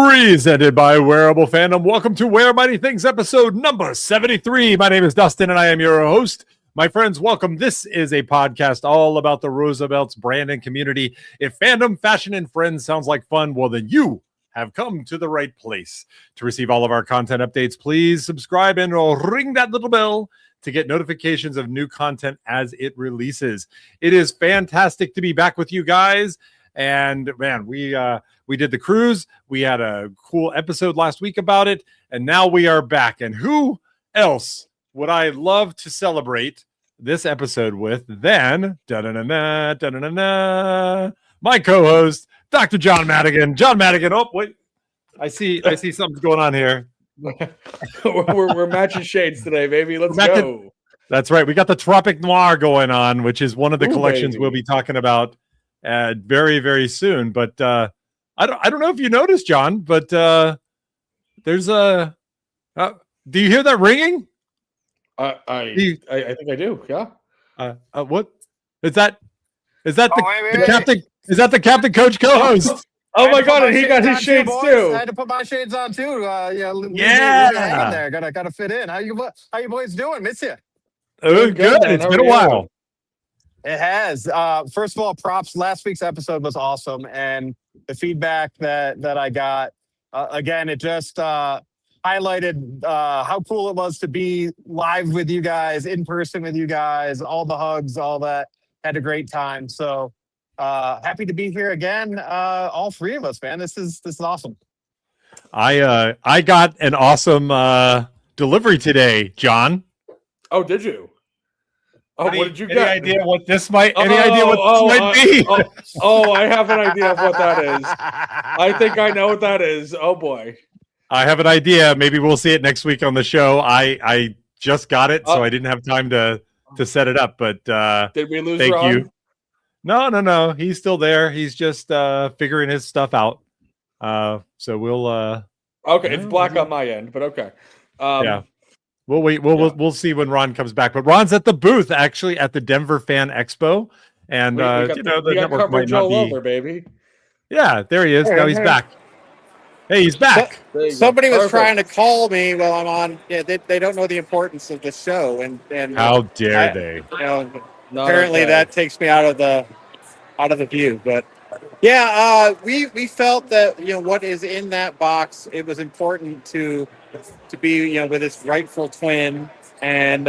Presented by Wearable Fandom. Welcome to Wear Mighty Things episode number 73. My name is Dustin and I am your host. My friends, welcome. This is a podcast all about the Roosevelt's brand and community. If fandom, fashion, and friends sounds like fun, well then you have come to the right place. To receive all of our content updates, please subscribe and ring that little bell to get notifications of new content as it releases. It is fantastic to be back with you guys. And man, we did the cruise. We had a cool episode last week about it, and now we are back. And who else would I love to celebrate this episode with than my co-host, Dr. John Madigan. John Madigan. Oh, wait. I see something's going on here. we're matching shades today, baby. Let's go. That's right. We got the Tropic Noir going on, which is one of the collections baby. We'll be talking about very, very soon. But I don't know if you noticed, John, but there's a do you hear that ringing? I think I do. Yeah. What is that? Is that the captain? Is that the captain coach co-host? Oh my god, and he got his shades too. I had to put my shades on too. Yeah. There. Gotta fit in. How you boys doing? Miss you. Oh, good. It's been a while. It has. First of all, props. Last week's episode was awesome, and the feedback that I got, again, it just highlighted how cool it was to be live with you guys, in person with you guys, all the hugs, all that. Had a great time. So happy to be here again. All three of us, man. This is awesome. I got an awesome delivery today, John. Oh, did you? Oh, what did you get? Any idea what this might? Any idea what this might be? I have an idea of what that is. I think I know what that is. Oh boy, I have an idea. Maybe we'll see it next week on the show. I just got it, so I didn't have time to set it up. But did we lose? Thank Ron? you. No. He's still there. He's just figuring his stuff out. So we'll. Okay, it's black on my end, but okay. Yeah. We'll wait. We'll see when Ron comes back. But Ron's at the booth, actually, at the Denver Fan Expo, and the network might not be. Over, baby. Yeah, there he is. Now he's back. Hey, he's back. Somebody was trying to call me while I'm on. Yeah, they don't know the importance of the show, and how dare they? Apparently that takes me out of the view. But yeah, we felt that what is in that box. It was important to be with its rightful twin, and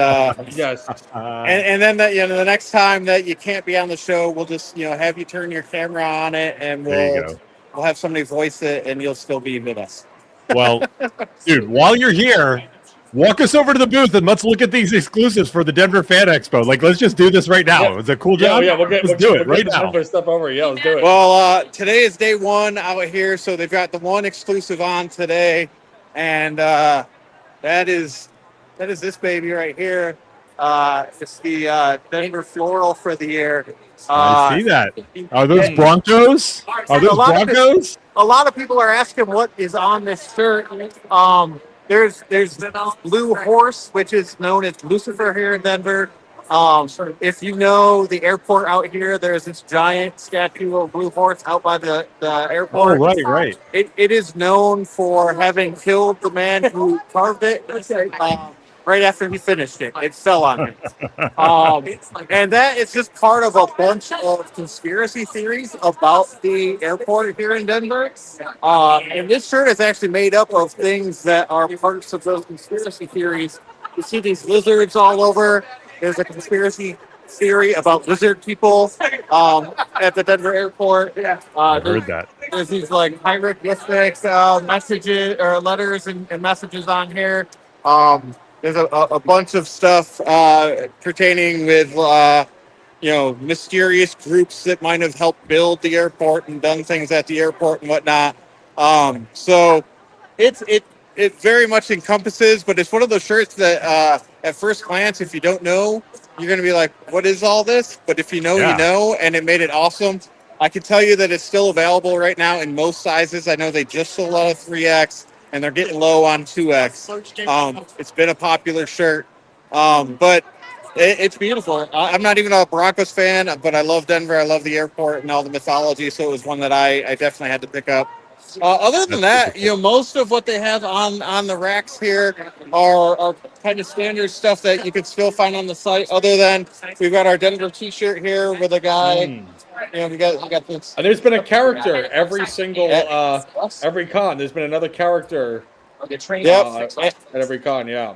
yes, and then that the next time that you can't be on the show, we'll just have you turn your camera on it, and we'll have somebody voice it, and you'll still be with us. Well, dude, while you're here, walk us over to the booth and let's look at these exclusives for the Denver Fan Expo. Like, let's just do this right now. Yeah. Is that cool, John? Yeah, let's do it right now. Stuff over. Yeah, let's do it. Well, today is day one out here, so they've got the one exclusive on today, and that is this baby right here. It's the Denver floral for the year. I see that. Are those Broncos? Are those Broncos? A lot of people are asking what is on this shirt. There's the Blue Horse, which is known as Lucifer here in Denver. If you know the airport out here, there's this giant statue of Blue Horse out by the airport. Oh, right. It is known for having killed the man who carved it right after he finished it. It fell on him. And that is just part of a bunch of conspiracy theories about the airport here in Denver. And this shirt is actually made up of things that are parts of those conspiracy theories. You see these lizards all over. There's a conspiracy theory about lizard people at the Denver airport. I heard that. There's these like hieroglyphics messages or letters and messages on here. There's a bunch of stuff pertaining with mysterious groups that might have helped build the airport and done things at the airport and whatnot. So it very much encompasses, but it's one of those shirts that at first glance, if you don't know, you're going to be like, what is all this? But if you know, you know, and it made it awesome. I can tell you that it's still available right now in most sizes. I know they just sold out of 3X, and they're getting low on 2X. It's been a popular shirt, but it's beautiful. I'm not even a Broncos fan, but I love Denver. I love the airport and all the mythology, so it was one that I definitely had to pick up. Other than that, most of what they have on the racks here are kind of standard stuff that you could still find on the site. Other than we've got our Denver T-shirt here with a guy. We got this. And there's been a character every single every con. There's been another character. At every con, yeah.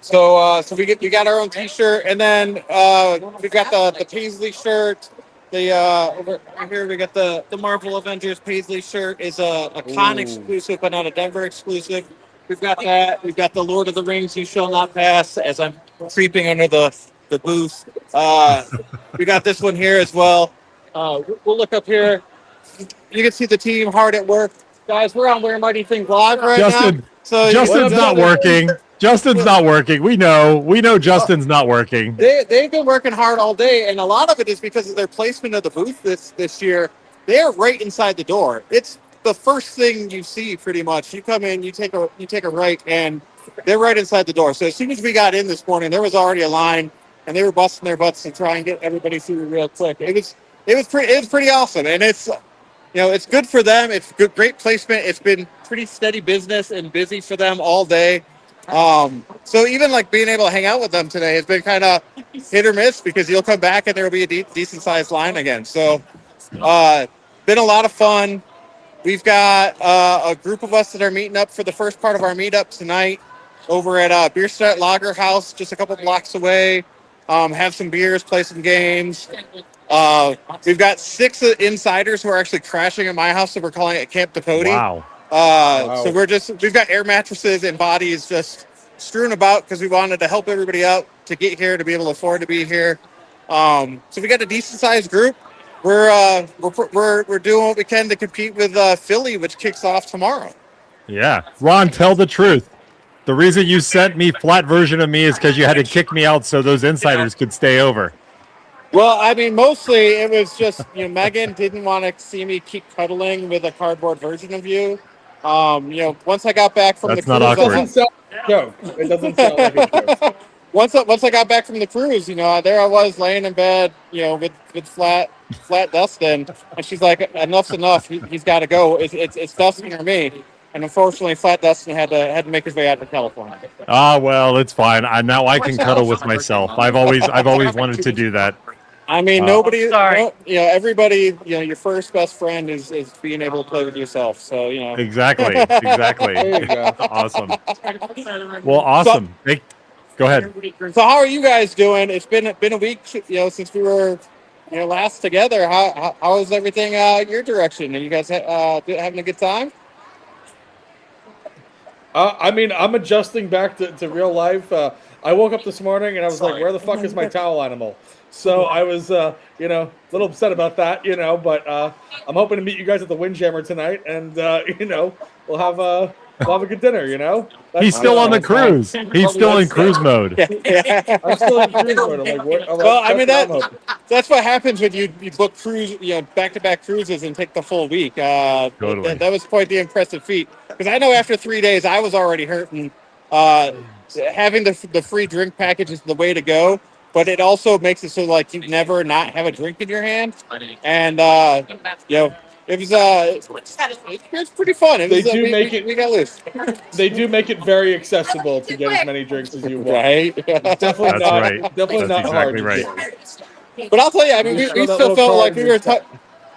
So we got our own T-shirt, and then we got the Paisley shirt. Over here we got the Marvel Avengers Paisley shirt is a con exclusive, but not a Denver exclusive. We've got that. We've got the Lord of the Rings You Shall Not Pass as I'm creeping under the booth. We got this one here as well. We'll look up here. You can see the team hard at work. Guys, we're on Where Mighty Things Live right now. So Justin's not working. Justin's not working. We know Justin's not working. They've been working hard all day, and a lot of it is because of their placement of the booth this year. They're right inside the door. It's the first thing you see pretty much. You come in, you take a right, and they're right inside the door. So as soon as we got in this morning, there was already a line, and they were busting their butts to try and get everybody through real quick. It was pretty awesome, and it's it's good for them. It's great placement. It's been pretty steady business and busy for them all day. So even like being able to hang out with them today has been kind of hit or miss because you'll come back and there'll be a decent sized line again. So, been a lot of fun. We've got a group of us that are meeting up for the first part of our meetup tonight over at Bierstadt Lager House, just a couple blocks away. Have some beers, play some games. We've got 6 insiders who are actually crashing at my house, so we're calling it Camp Dakota. Wow. So we've got air mattresses and bodies just strewn about because we wanted to help everybody out to get here, to be able to afford to be here. So we got a decent sized group. We're doing what we can to compete with Philly, which kicks off tomorrow. Yeah. Ron, tell the truth. The reason you sent me flat version of me is because you had to kick me out so those insiders could stay over. Well, I mean, mostly it was just, Megan didn't want to see me keep cuddling with a cardboard version of you. Once I got back from That's the cruise, not awkward. It doesn't sound like a joke. Once I got back from the cruise, there I was laying in bed, with flat Dustin, and she's like, "Enough's enough. He's got to go. It's Dustin or me." And unfortunately, Flat Dustin had to make his way out to California. Well, it's fine. Now I can cuddle with myself. I've always wanted to do that. I mean, everybody, your first best friend is being able to play with yourself. So, Exactly. There you go. Awesome. Well, awesome. Go ahead. So how are you guys doing? It's been a week, since we were, last together. How is everything your direction? Are you guys having a good time? I'm adjusting back to real life. I woke up this morning and I was like, where the fuck is my towel animal? So I was, a little upset about that, but I'm hoping to meet you guys at the Windjammer tonight and, we'll have a good dinner, He's still on the cruise. He's still in cruise mode. I'm still in cruise mode. I'm like, well, I mean, that's what happens when you book cruise, back-to-back cruises and take the full week. Totally. That was quite the impressive feat. Because I know after 3 days, I was already hurting. Having the free drink package is the way to go. But it also makes it so like you never not have a drink in your hand. And it was pretty fun. We got loose. They do make it very accessible to get as many drinks as you want. Right? Definitely That's not hard. exactly right. But I'll tell you, I mean, we still felt like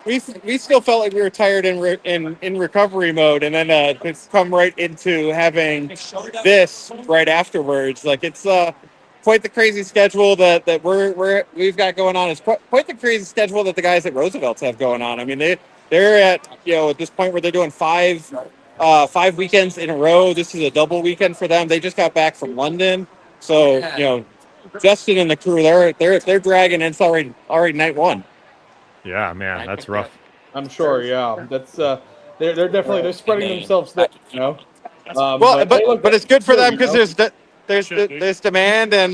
we still felt like we were tired in recovery mode, and then to come right into having this right afterwards. Like it's quite the crazy schedule that we've got going on. It's quite the crazy schedule that the guys at Roosevelt's have going on. I mean, they're at at this point where they're doing 5 weekends in a row. This is a double weekend for them. They just got back from London, so Justin and the crew they're dragging. And it's already night 1. Yeah, man, that's rough. I'm sure. Yeah, that's they're definitely spreading themselves thin, but it's good for them because there's demand and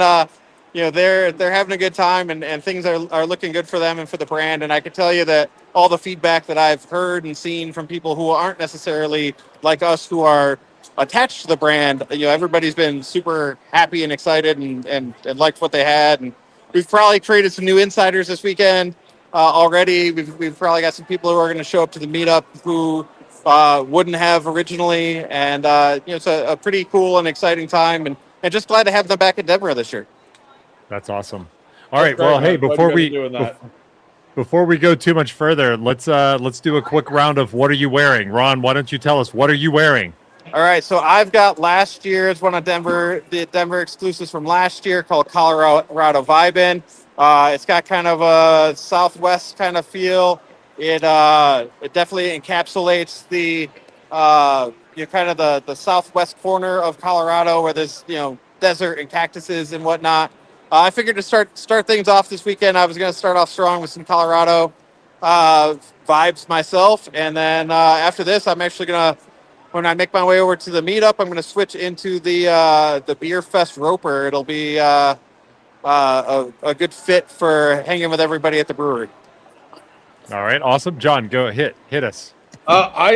they're having a good time and things are looking good for them and for the brand. And I can tell you that all the feedback that I've heard and seen from people who aren't necessarily like us who are attached to the brand, everybody's been super happy and excited and liked what they had. And we've probably created some new insiders this weekend already. We've probably got some people who are going to show up to the meetup who wouldn't have originally. And it's a pretty cool and exciting time, and just glad to have them back in Denver this year. That's awesome. All right. Well, hey, before we go too much further, let's do a quick round of what are you wearing? Ron, why don't you tell us what are you wearing? All right, so I've got last year's one of the Denver exclusives from last year called Colorado Vibin'. It's got kind of a Southwest kind of feel. It definitely encapsulates the kind of the Southwest corner of Colorado where there's desert and cactuses and whatnot. I figured to start things off this weekend. I was going to start off strong with some Colorado vibes myself, and then after this, I'm actually going to, when I make my way over to the meetup, I'm going to switch into the Beer Fest Roper. It'll be a good fit for hanging with everybody at the brewery. All right, awesome, John. Go hit us. I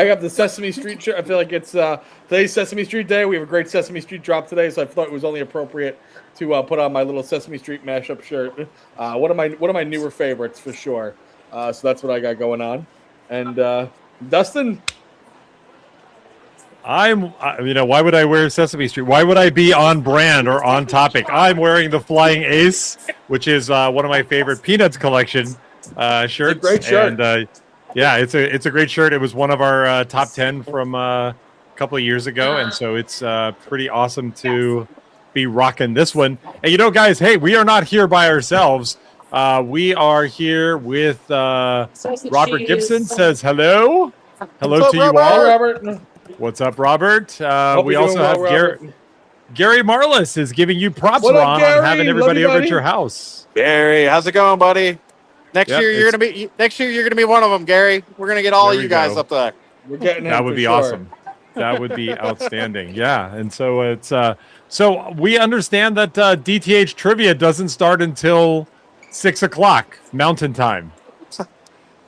have the Sesame Street shirt. I feel like it's today's Sesame Street Day. We have a great Sesame Street drop today, so I thought it was only appropriate to put on my little Sesame Street mashup shirt. One of my newer favorites for sure. So that's what I got going on. And Dustin, why would I wear Sesame Street? Why would I be on brand or on topic? I'm wearing the Flying Ace, which is one of my favorite Peanuts collection shirts. It's a great shirt. And yeah, it's a great shirt. It was one of our top 10 from a couple of years ago, and so it's pretty awesome to be rocking this one. And guys, hey, we are not here by ourselves. We are here with Robert Gibson. Says hello. Hello to you all. Hi, Robert. What's up, Robert? We also have Gary Marlis is giving you props, What up, Ron, Gary? on having everybody Love you, over at buddy. your house. Gary, how's it going, buddy? Next Yep, year you're gonna be one of them, Gary. We're gonna get all There of we you guys go. up there. We're getting That him would for be sure. awesome. That would be outstanding. Yeah, and so it's so we understand that DTH trivia doesn't start until 6:00 Mountain Time.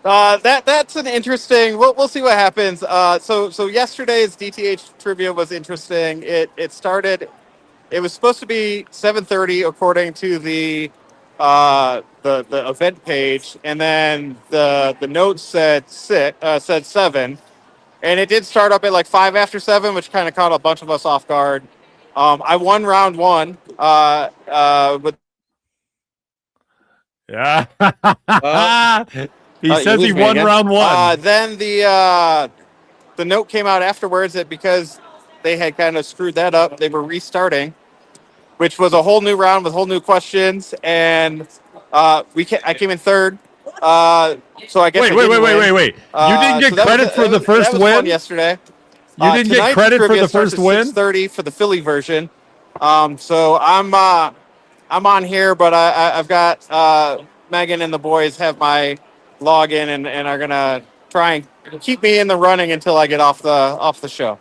That's an interesting. We'll see what happens. So yesterday's DTH trivia was interesting. It started. It was supposed to be 7:30 according to the event page, and then the notes said 7, and it did start up at like 5 after 7, which kind of caught a bunch of us off guard. I won round 1 with. Yeah. He You says lose he me won again. round 1. Then the note came out afterwards that because they had kind of screwed that up, they were restarting, which was a whole new round with whole new questions, and I came in third. So I guess Wait. You didn't get credit for the first that was fun win? yesterday. You didn't get Tonight's credit for trivia the first starts at win? 6:30 for the Philly version. So I'm on here, but I've got Megan and the boys have my login and are gonna try and keep me in the running until I get off the show.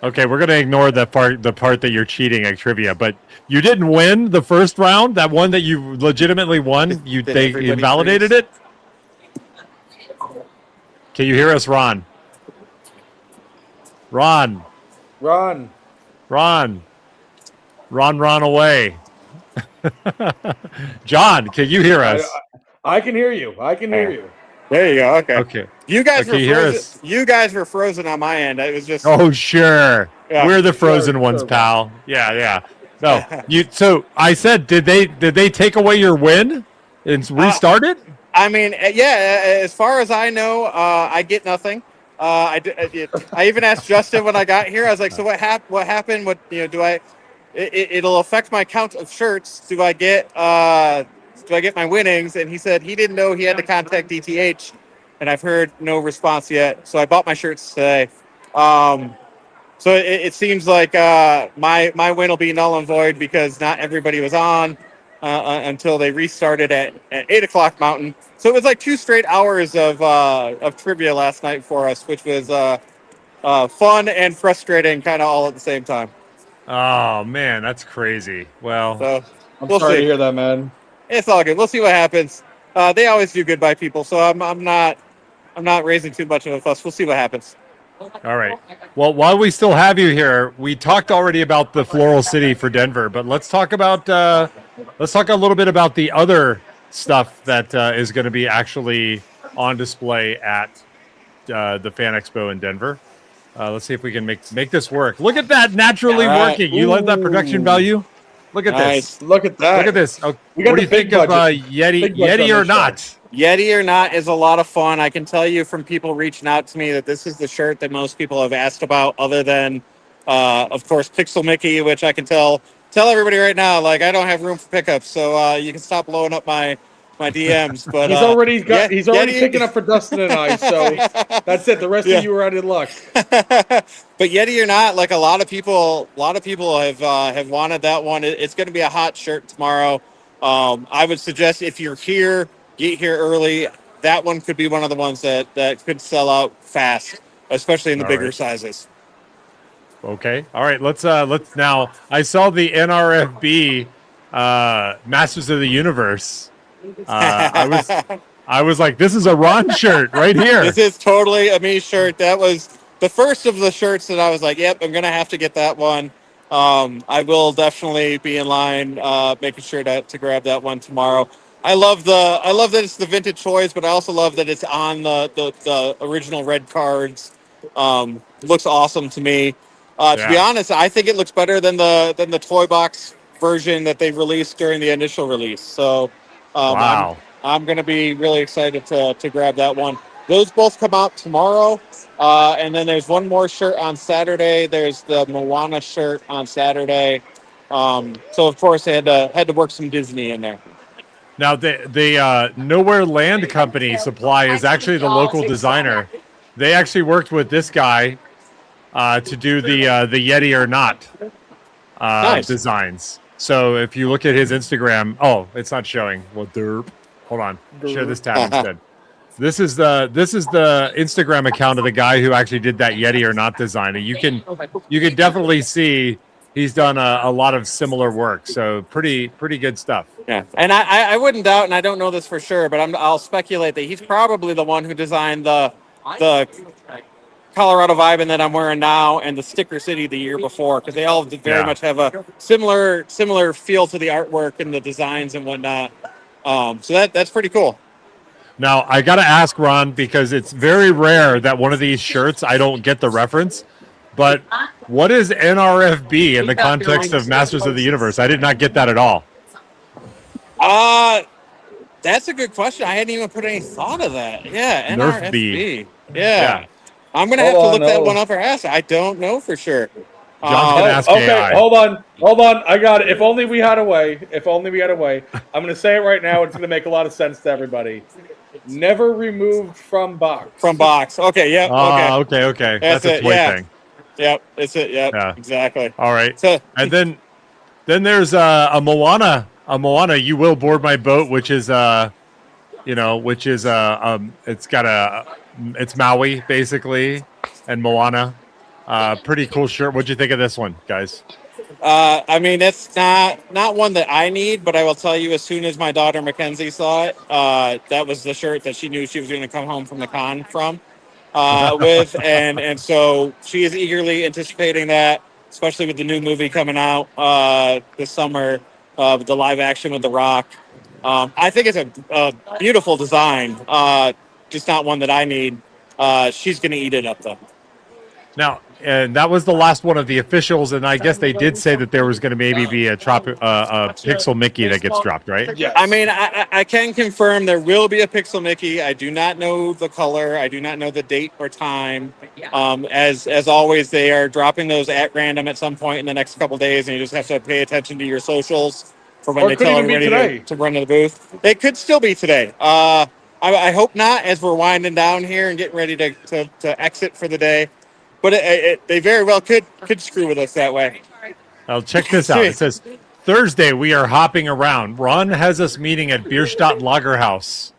Okay, we're gonna ignore the part that you're cheating at trivia, but you didn't win the first round. That one that you legitimately won, they everybody invalidated freeze? it. Can you hear us, Ron? Ron away. John, can you hear us? I can hear you. I can hear you. There you go. Okay. You guys Okay, hear were us. frozen. You guys were frozen on my end. It was just. Oh, sure. Yeah. We're the frozen Sure, ones, sure. pal. Yeah. No, so I said, did they take away your win and restart it? I mean, yeah. As far as I know, I get nothing. I even asked Justin when I got here. I was like, "So what happened? What do I? It'll affect my count of shirts. Do I get my winnings?" And he said he didn't know he had to contact DTH, and I've heard no response yet. So I bought my shirts today. So it seems like my win will be null and void because not everybody was on until they restarted at 8:00 Mountain. So it was like 2 straight hours of trivia last night for us, which was fun and frustrating, kind of all at the same time. Oh man, that's crazy. Well, So I'm we'll sorry see. to hear that, man. It's all good. We'll see what happens. They always do good by people, so I'm not raising too much of a fuss. We'll see what happens. all right. Well, while we still have you here, we talked already about the Floral City for Denver, but let's talk a little bit about the other stuff that is going to be actually on display at the Fan Expo in Denver. Let's see if we can make this work. Look at that naturally All right. working. You love that production value? Look at Nice. this. Look at that. Look at this. Oh, We got what do the you think big of budget. Yeti? Big budget Yeti on or this show. not? Yeti or not is a lot of fun. I can tell you from people reaching out to me that this is the shirt that most people have asked about, other than, of course, Pixel Mickey, which I can tell everybody right now, like, I don't have room for pickups, so you can stop blowing up my DMs. But He's already Yeti- picking up for Dustin and I, so that's it. The rest Yeah. of you are out of luck. But Yeti or not, like, a lot of people have wanted that one. It's going to be a hot shirt tomorrow. I would suggest if you're here, get here early. That one could be one of the ones that could sell out fast, especially in the All bigger right. sizes. Okay. All right. Let's now. I saw the NRFB Masters of the Universe. I was like, this is a Ron shirt right here. This is totally a me shirt. That was the first of the shirts that I was like, yep, I'm gonna have to get that one. I will definitely be in line, making sure to grab that one tomorrow. I love that it's the vintage toys, but I also love that it's on the original red cards. Looks awesome to me. To be honest, I think it looks better than the toy box version that they released during the initial release. So, Wow. I'm going to be really excited to grab that one. Those both come out tomorrow. And then there's one more shirt on Saturday. There's the Moana shirt on Saturday. So of course they had to work some Disney in there. Now the Nowhere Land Company Supply is actually the local designer. They actually worked with this guy to do the Yeti or not Nice. designs. So if you look at his Instagram, oh, it's not showing. Well, derp. Hold on. Share this tab instead. This is the Instagram account of the guy who actually did that Yeti or not design. And you can definitely see he's done a lot of similar work. So pretty good stuff. Yeah, and I wouldn't doubt, and I don't know this for sure, but I'll speculate that he's probably the one who designed the Colorado Vibe that I'm wearing now and the Sticker City the year before, because they all very much have a similar feel to the artwork and the designs and whatnot. So that's pretty cool. Now, I got to ask, Ron, because it's very rare that one of these shirts, I don't get the reference, but what is NRFB in the context of Masters of the Universe? I did not get that at all. That's a good question. I hadn't even put any thought of that. Yeah, Nerf NRFB. B. Yeah. I'm going to have to look that one up or ask. I don't know for sure. John's gonna ask Okay, AI. hold on. I got it. If only we had a way. I'm going to say it right now. It's going to make a lot of sense to everybody. Never removed from box. From box. Okay, yep. Okay. That's a toy thing. Yep, that's it. Yep, Yeah. exactly. All right. So, And then there's a Moana. A Moana, You Will Board My Boat, which is it's Maui basically, and Moana. Pretty cool shirt. What'd you think of this one, guys? I mean, it's not one that I need, but I will tell you, as soon as my daughter Mackenzie saw it, that was the shirt that she knew she was going to come home from the con with, and so she is eagerly anticipating that, especially with the new movie coming out this summer, with the live action with The Rock. I think it's a beautiful design, just not one that I need. She's going to eat it up though. Now, and that was the last one of the officials, and I guess they did say that there was going to maybe be a Pixel Mickey that gets dropped, right? Yes. I mean, I can confirm there will be a Pixel Mickey. I do not know the color. I do not know the date or time. As always, they are dropping those at random at some point in the next couple days, and you just have to pay attention to your socials for when Or they it could tell even be everybody today. to run to the booth. It could still be today. I hope not, as we're winding down here and getting ready to exit for the day. But they very well could screw with us that way. Now, check this out. It says, Thursday, we are hopping around. Ron has us meeting at Bierstadt Lagerhaus.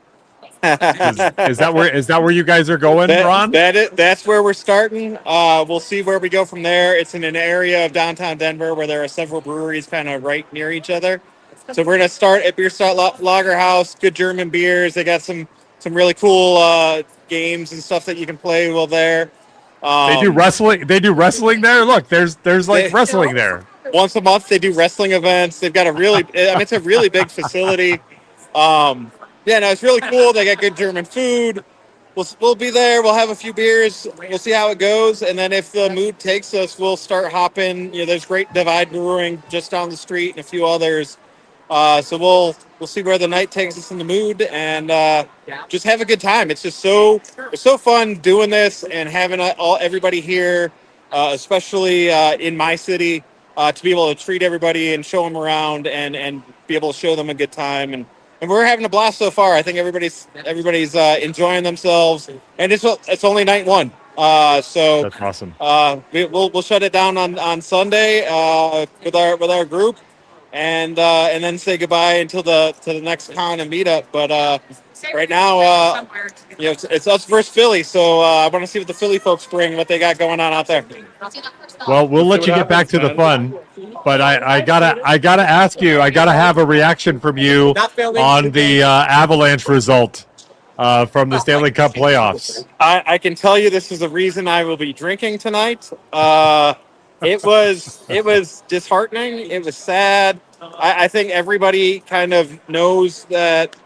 Is that where you guys are going, Ron? That's where we're starting. We'll see where we go from there. It's in an area of downtown Denver where there are several breweries kind of right near each other. So we're going to start at Bierstadt Lagerhaus, good German beers. They got some really cool games and stuff that you can play while there. They do wrestling. They do wrestling there. Look, there's wrestling there. Once a month, they do wrestling events. They've got it's a really big facility. It's really cool. They got good German food, we'll be there. We'll have a few beers. We'll see how it goes, and then if the mood takes us, we'll start hopping. There's Great Divide Brewing just down the street and a few others. So we'll see where the night takes us in the mood, and just have a good time. It's so fun doing this and having everybody here, especially in my city, to be able to treat everybody and show them around and be able to show them a good time. And we're having a blast so far. I think everybody's enjoying themselves, and it's only night one. So That's awesome. We'll shut it down on Sunday with our group, and then say goodbye until the next con and meetup. But right now, it's us versus Philly. So I want to see what the Philly folks bring, what they got going on out there. Well, we'll let you get back to the fun, but I gotta ask you. I gotta have a reaction from you on the Avalanche result from the Stanley Cup playoffs. I can tell you this is the reason I will be drinking tonight. It was disheartening. It was sad. I think everybody kind of knows that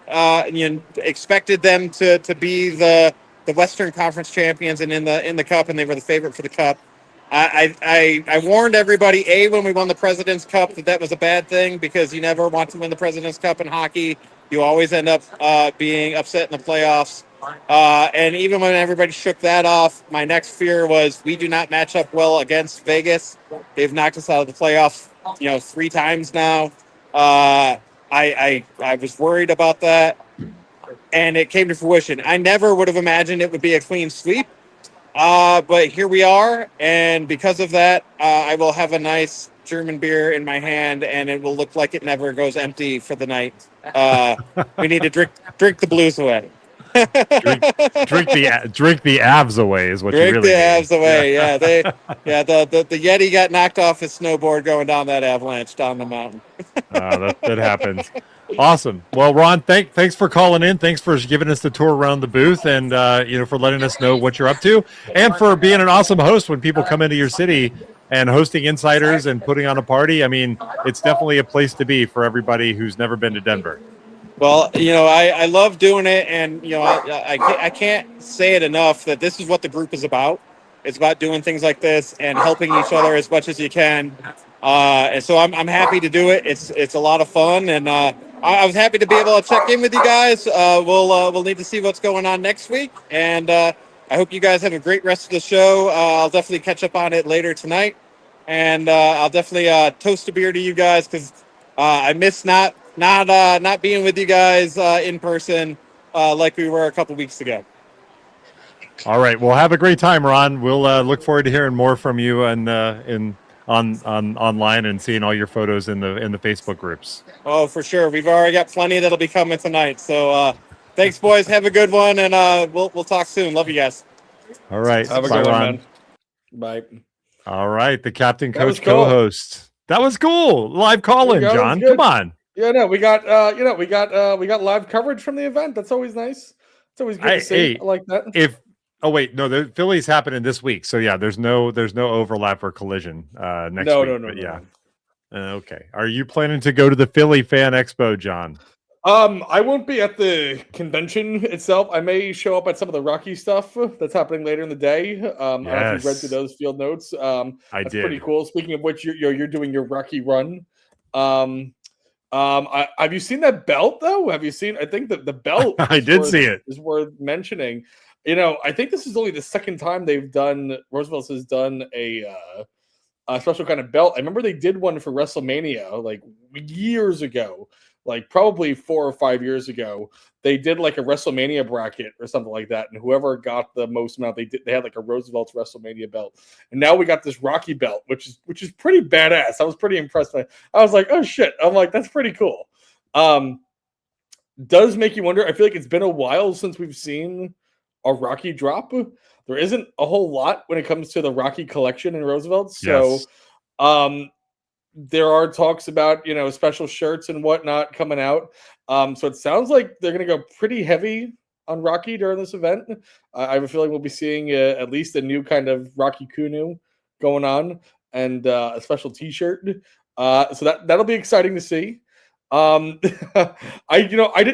expected them to be the Western Conference champions and in the Cup, and they were the favorite for the Cup. I warned everybody, when we won the President's Cup, that was a bad thing because you never want to win the President's Cup in hockey. You always end up being upset in the playoffs. And even when everybody shook that off, my next fear was we do not match up well against Vegas. They've knocked us out of the playoffs, 3 times now. I was worried about that, and it came to fruition. I never would have imagined it would be a clean sweep. But here we are, and because of that, I will have a nice German beer in my hand, and it will look like it never goes empty for the night. We need to drink the blues away. drink the Avs away is what you really drink the mean. Avs away. Yeah, the Yeti got knocked off his snowboard going down that avalanche down the mountain. That happens. Awesome. Well, Ron, thanks for calling in. Thanks for giving us the tour around the booth, and for letting us know what you're up to, and for being an awesome host when people come into your city and hosting insiders and putting on a party. I mean, it's definitely a place to be for everybody who's never been to Denver. Well, I love doing it, and I can't say it enough that this is what the group is about. It's about doing things like this and helping each other as much as you can. And so I'm happy to do it. It's a lot of fun, and I was happy to be able to check in with you guys. We'll need to see what's going on next week, and I hope you guys have a great rest of the show. I'll definitely catch up on it later tonight, and I'll definitely toast a beer to you guys because I miss not being with you guys in person like we were a couple weeks ago. All right. Well, have a great time, Ron. We'll look forward to hearing more from you and on online and seeing all your photos in the Facebook groups. Oh, for sure. We've already got plenty that'll be coming tonight. So thanks, boys. Have a good one, and we'll talk soon. Love you guys. All right. Have a Bye, good one, Ron. man. Bye. All right. The captain, That coach, was cool. co-host. That was cool. Live call-in, There you go. John. Good. Come on. Yeah, no, we got live coverage from the event. That's always nice. It's always good to see. I like that. The Philly's happening this week, so yeah, there's no overlap or collision next week. No. Yeah. Okay. Are you planning to go to the Philly Fan Expo, John? I won't be at the convention itself. I may show up at some of the Rocky stuff that's happening later in the day. I don't know if you've read through those field notes. I did. did. Pretty cool. Speaking of which, you're doing your Rocky run. Have you seen that belt though? Have you seen? I think that the belt. I did see it. Is worth mentioning. I think this is only the second time Roosevelt's has done a special kind of belt. I remember they did one for WrestleMania like years ago, like probably 4 or 5 years ago. They did like a WrestleMania bracket or something like that, and whoever got the most amount, they had like a Roosevelt's WrestleMania belt. And now we got this Rocky belt, which is pretty badass. I was pretty impressed by it. I was like, oh shit. I'm like, that's pretty cool. Does make you wonder. I feel like it's been a while since we've seen a Rocky drop. There isn't a whole lot when it comes to the Rocky collection in Roosevelt. So there are talks about, special shirts and whatnot coming out. So it sounds like they're going to go pretty heavy on Rocky during this event. I have a feeling we'll be seeing at least a new kind of Rocky Kunu going on, and a special t-shirt. So that'll be exciting to see. I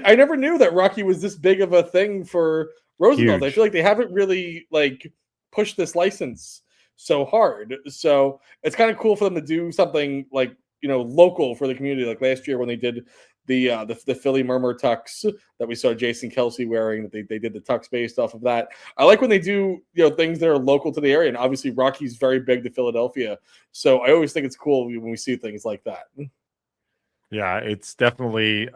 never knew that Rocky was this big of a thing for Roosevelt. I Huge. feel like they haven't really like pushed this license so hard. So it's kind of cool for them to do something like, local for the community. Like last year when they did the Philly Murmur tux that we saw Jason Kelsey wearing, that they did the tux based off of that. I like when they do, things that are local to the area. And obviously Rocky's very big to Philadelphia. So I always think it's cool when we see things like that. Yeah, it's definitely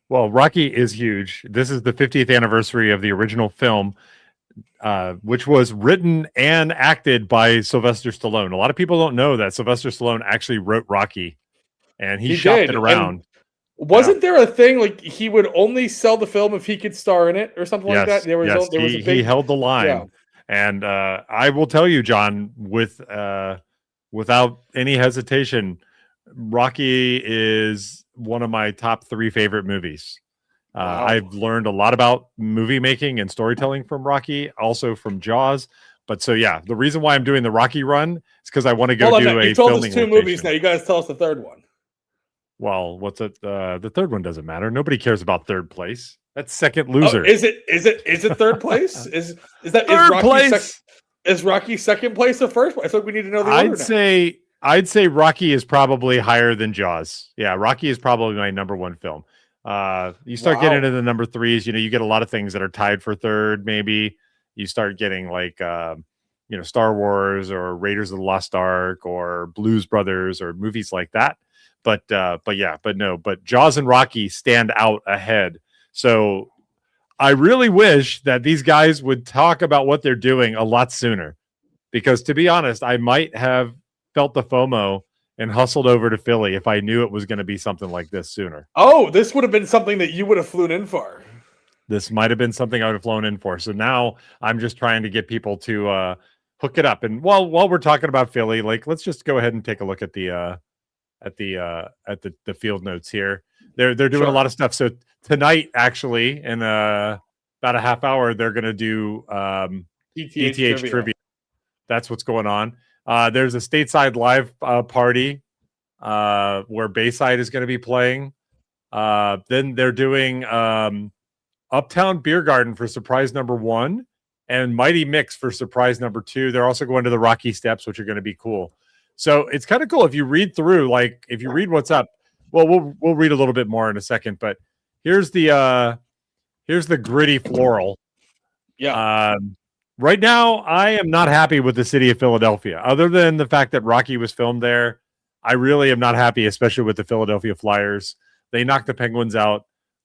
well, Rocky is huge. This is the 50th anniversary of the original film, which was written and acted by Sylvester Stallone. A lot of people don't know that Sylvester Stallone actually wrote Rocky, and he shopped did. it around. Wasn't there a thing like he would only sell the film if he could star in it or something like that? There was a big, he held the line. Yeah. And I will tell you, John, without any hesitation, Rocky is one of my top 3 favorite movies. Wow. I've learned a lot about movie making and storytelling from Rocky, also from Jaws. But so yeah, the reason why I'm doing the Rocky run is because I want to go do a you told us filming 2 location. movies now. You guys tell us the third one. Well, what's it? The third one doesn't matter. Nobody cares about third place. That's second loser. Oh, is it third place? Is Rocky second place or first place? I think we need to know the order. I'd say Rocky is probably higher than Jaws. Yeah, Rocky is probably my number 1 film. You start getting into the number 3s, you get a lot of things that are tied for third. Maybe you start getting like Star Wars or Raiders of the Lost Ark or Blues Brothers or movies like that. But Jaws and Rocky stand out ahead. So I really wish that these guys would talk about what they're doing a lot sooner, because to be honest, I might have felt the FOMO and hustled over to Philly if I knew it was going to be something like this sooner. Oh, this would have been something that you would have flown in for. This might have been something I would have flown in for. So now I'm just trying to get people to hook it up. And while we're talking about Philly, like, let's just go ahead and take a look at the field notes here. They're doing a lot of stuff. So tonight, actually, in about a half hour, they're going to do ETH trivia. That's what's going on. There's a stateside live party where Bayside is going to be playing. Then they're doing Uptown Beer Garden for surprise number 1 and Mighty Mix for surprise number 2. They're also going to the Rocky Steps, which are going to be cool. So it's kind of cool if you read through, like if you read what's up. Well, we'll read a little bit more in a second, but here's the gritty floral. Yeah. Right now, I am not happy with the city of Philadelphia. Other than the fact that Rocky was filmed there, I really am not happy, especially with the Philadelphia Flyers. They knocked the Penguins out.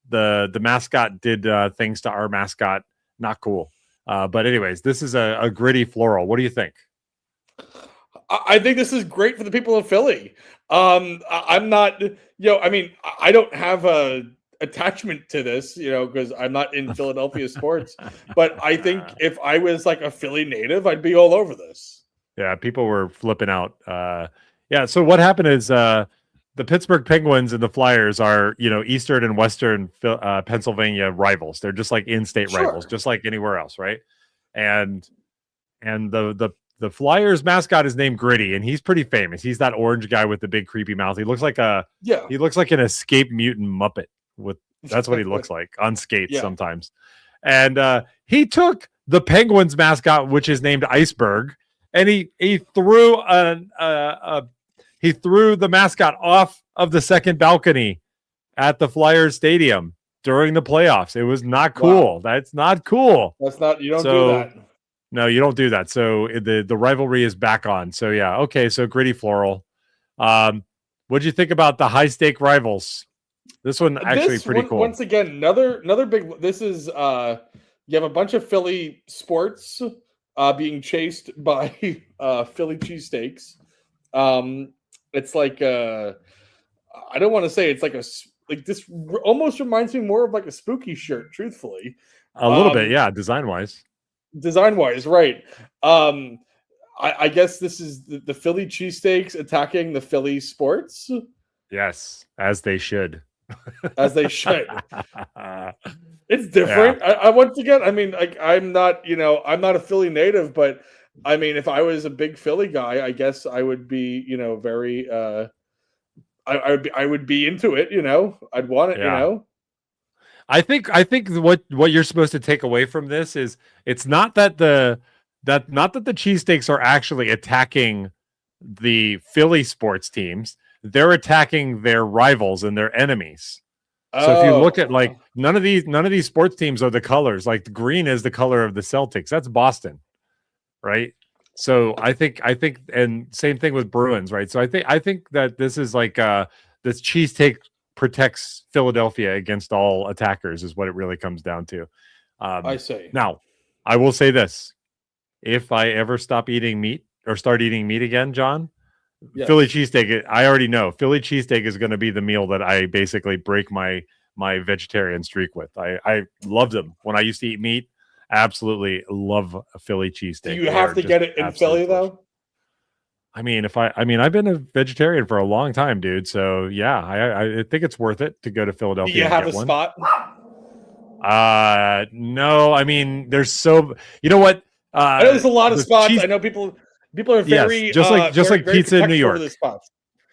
The mascot did things to our mascot. Not cool. But anyways, this is a gritty floral. What do you think? I think this is great for the people of Philly. I'm not, I don't have a attachment to this, because I'm not in Philadelphia sports. But I think if I was like a Philly native, I'd be all over this. Yeah, people were flipping out. So what happened is the Pittsburgh Penguins and the Flyers are, Eastern and Western Pennsylvania rivals. They're just like in-state rivals, just like anywhere else, right? And the Flyers mascot is named Gritty, and he's pretty famous. He's that orange guy with the big creepy mouth. He looks like an escaped mutant Muppet. That's what he looks like on skates sometimes. And he took the Penguins mascot, which is named Iceberg, and he threw the mascot off of the second balcony at the Flyers stadium during the playoffs. It was not cool. Wow. That's not cool. You don't do that. No, you don't do that. So the rivalry is back on. So yeah, okay. So gritty floral. What'd you think about the high stake rivals? This one actually pretty cool. Once again, another big. This is you have a bunch of Philly sports being chased by Philly cheesesteaks. It's like I don't want to say it's like this almost reminds me more of like a spooky shirt. Truthfully, a little bit, yeah, design wise, right. I guess this is the Philly cheesesteaks attacking the Philly sports. Yes, as they should. As they should. It's different. Yeah. I once again, I mean, like, I'm not a Philly native, but I mean, if I was a big Philly guy, I guess I would be, very I would be into it, I'd want it, I think what you're supposed to take away from this is it's not that the cheesesteaks are actually attacking the Philly sports teams. They're attacking their rivals and their enemies. So if you look at like none of these sports teams are the colors. Like the green is the color of the Celtics. That's Boston, right? So I think and same thing with Bruins, right? So I think that this is like this cheesesteak protects Philadelphia against all attackers is what it really comes down to. I see. Now, I will say this. If I ever stop eating meat or start eating meat again, John, Yes. Philly cheesesteak, I already know. Philly cheesesteak is going to be the meal that I basically break my vegetarian streak with. I loved them when I used to eat meat. Absolutely love a Philly cheesesteak. Do you have to get it in Philly though? I mean, I've been a vegetarian for a long time, dude. So yeah, I think it's worth it to go to Philadelphia. Do you have a spot? No. I mean, there's so you know what? I know there's a lot of spots. I know people are very just like very pizza in New York. The spots.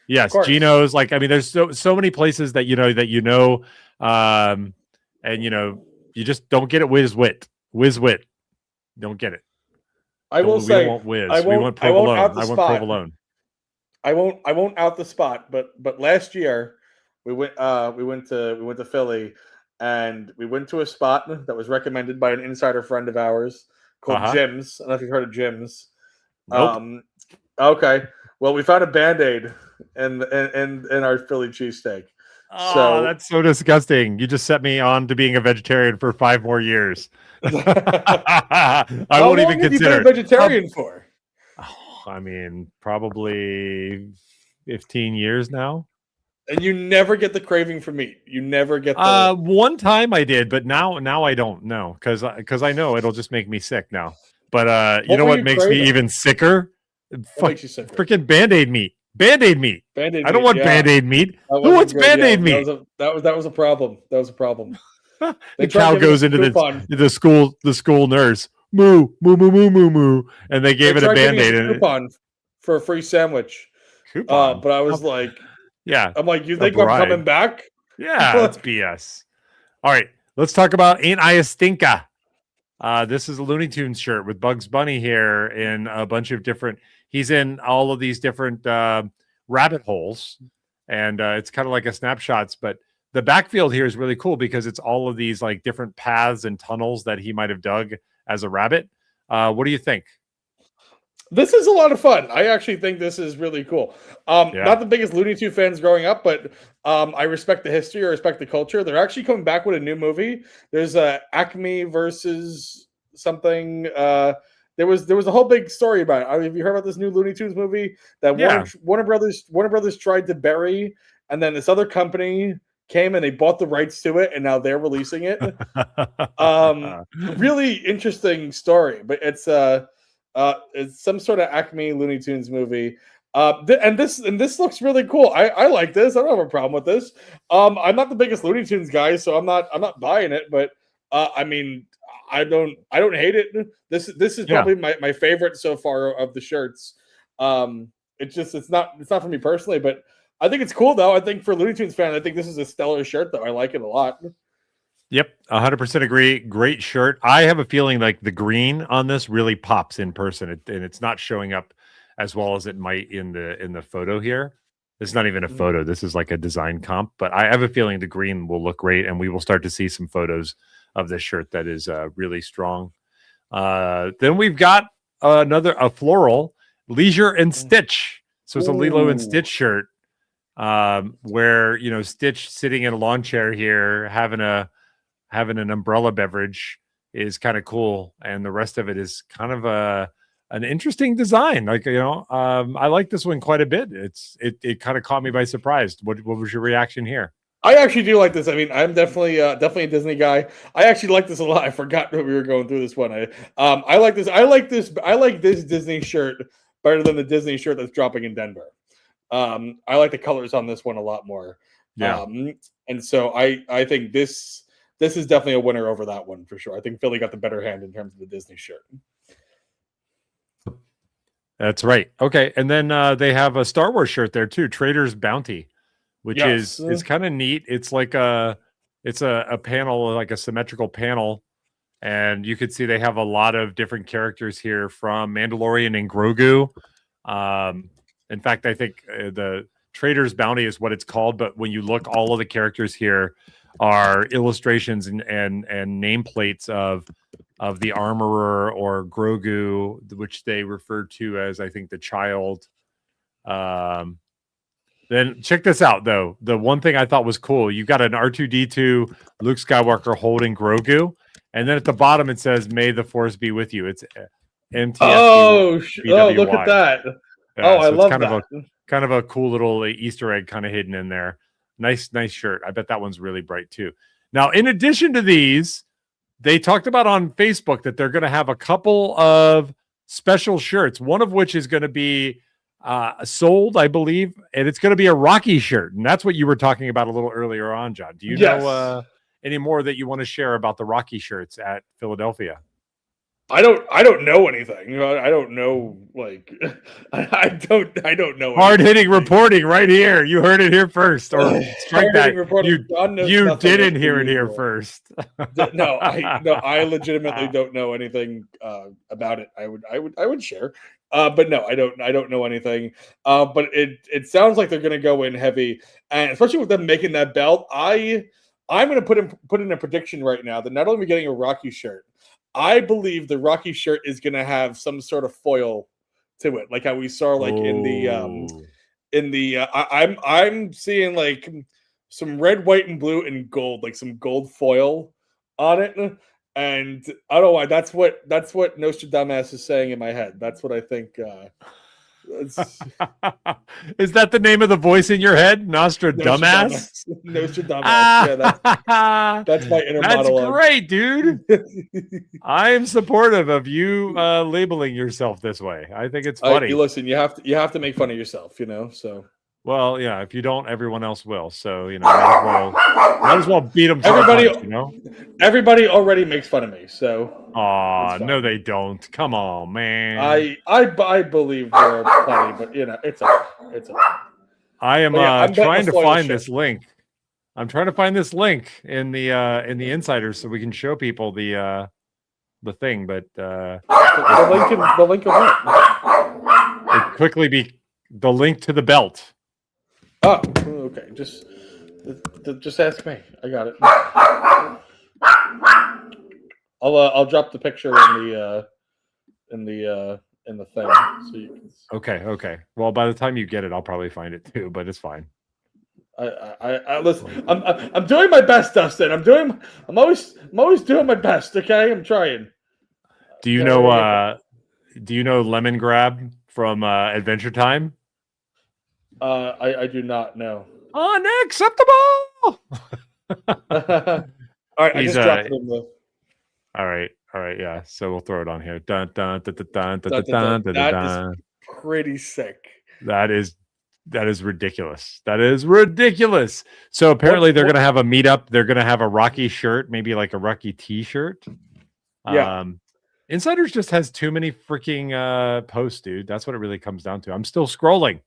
Yes, Gino's. Like I mean, there's so many places that you know, and you just don't get it whiz wit. Don't get it. I will say we want whiz. We want provolone. I want provolone. I won't out the spot, but last year we went to Philly and we went to a spot that was recommended by an insider friend of ours called Jim's. I don't know if you've heard of Jim's. Nope. Okay. Well, we found a Band-Aid in our Philly cheesesteak. Oh, so that's so disgusting. You just set me on to being a vegetarian for 5 more years. I won't even consider. How long have you been a vegetarian for? Oh, I mean, probably 15 years now. And you never get the craving for meat. You never get the. One time I did, but now I don't know because I know it'll just make me sick now. But you know what makes me even sicker? What makes you sicker? Freaking Band-Aid meat. Band-Aid meat. Band-Aid I don't want Band-Aid meat. Who wants Band-Aid meat? That was a problem. That was a problem. The cow goes into the school nurse. Moo, moo, moo, moo, moo, moo. And they gave it a Band-Aid. A coupon for a free sandwich. Coupon? But I was like, yeah. I'm like, you think I'm coming back? Yeah, that's BS. All right, let's talk about Ain't I a Stinka? This is a Looney Tunes shirt with Bugs Bunny here in a bunch of different. He's in all of these different rabbit holes, and it's kind of like a snapshots. But the backfield here is really cool because it's all of these like different paths and tunnels that he might have dug as a rabbit. What do you think? This is a lot of fun. I actually think this is really cool. Not the biggest Looney Tunes fans growing up, but I respect the history. I respect the culture. They're actually coming back with a new movie. There's Acme versus something. There was a whole big story about it. Have you heard about this new Looney Tunes movie that Warner Brothers tried to bury, and then this other company came and they bought the rights to it, and now they're releasing it. Really interesting story, but it's some sort of Acme Looney Tunes movie. And this looks really cool. I like this. I don't have a problem with this. I'm not the biggest Looney Tunes guy, so I'm not buying it, but I mean, I don't hate it. This is probably my favorite so far of the shirts. It's not for me personally, but I think it's cool though. I think for Looney Tunes fan, I think this is a stellar shirt though. I like it a lot. Yep, 100% agree. Great shirt. I have a feeling like the green on this really pops in person, and it's not showing up as well as it might in the photo here. This is not even a photo. This is like a design comp, but I have a feeling the green will look great, and we will start to see some photos of this shirt that is really strong. Then we've got a floral Leisure and Stitch. So it's a Lilo and Stitch shirt where Stitch sitting in a lawn chair here having an umbrella beverage is kind of cool, and the rest of it is kind of an interesting design. Like I like this one quite a bit. It kind of caught me by surprise. What was your reaction here? I actually do like this. I mean, I'm definitely a Disney guy. I actually like this a lot. I forgot that we were going through this one. I like this. I like this Disney shirt better than the Disney shirt that's dropping in Denver. I like the colors on this one a lot more. Yeah. And so I think this is definitely a winner over that one for sure. I think Philly got the better hand in terms of the Disney shirt. That's right. Okay, and then they have a Star Wars shirt there too, Trader's Bounty, which is kind of neat. It's like a It's a panel, like a symmetrical panel, and you could see they have a lot of different characters here from Mandalorian and Grogu. In fact, I think the Trader's Bounty is what it's called, but when you look, all of the characters here are illustrations and nameplates of the armorer or Grogu, which they refer to as, I think, the child. Then check this out, though. The one thing I thought was cool, you got an R2-D2 Luke Skywalker holding Grogu, and then at the bottom it says, "May the Force be with you." It's MTSB. Oh, look at that. I love that. Kind of a cool little Easter egg kind of hidden in there. Nice shirt. I bet that one's really bright too. Now, in addition to these, they talked about on Facebook that they're going to have a couple of special shirts, one of which is going to be sold, I believe, and it's going to be a Rocky shirt. And that's what you were talking about a little earlier on, John. Do you know any more that you want to share about the Rocky shirts at Philadelphia? I don't know anything. I don't know. Like, I don't know. Hard hitting reporting right here. You heard it here first. Or strike that. You didn't hear it here first. No, I legitimately don't know anything about it. I would share. But no, I don't know anything. But it sounds like they're going to go in heavy, and especially with them making that belt. I'm going to put in a prediction right now that not only are we getting a Rocky shirt, I believe the Rocky shirt is going to have some sort of foil to it, like how we saw, like I'm seeing like some red, white, and blue and gold, like some gold foil on it. And I don't know why. That's what Nostradamus is saying in my head. That's what I think. Is that the name of the voice in your head, Nostradamus? Nostradamus. Yeah, that's my inner monologue. That's great, dude. I am supportive of you labeling yourself this way. I think it's funny. Listen, you have to make fun of yourself, So. Well, yeah. If you don't, everyone else will. So might as well beat them. Everybody already makes fun of me. So. No, they don't. Come on, man. I believe there are plenty, but it's okay. I am trying to find this link. I'm trying to find this link in the insiders so we can show people the thing, but the link of what? It quickly be the link to the belt. Oh, okay. Just ask me. I got it. I'll drop the picture in the thing. So you can... Okay. Well, by the time you get it, I'll probably find it too, but it's fine. I listen. I'm doing my best, Dustin. I'm always doing my best. Okay, I'm trying. Do you know Lemon Grab from Adventure Time? I do not know. Unacceptable. All right, I just dropped it in the... All right, yeah. So we'll throw it on here. That is pretty sick. That is ridiculous. That is ridiculous. So apparently they're going to have a meetup. They're going to have a Rocky shirt, maybe like a Rocky T-shirt. Yeah. Insiders just has too many freaking posts, dude. That's what it really comes down to. I'm still scrolling,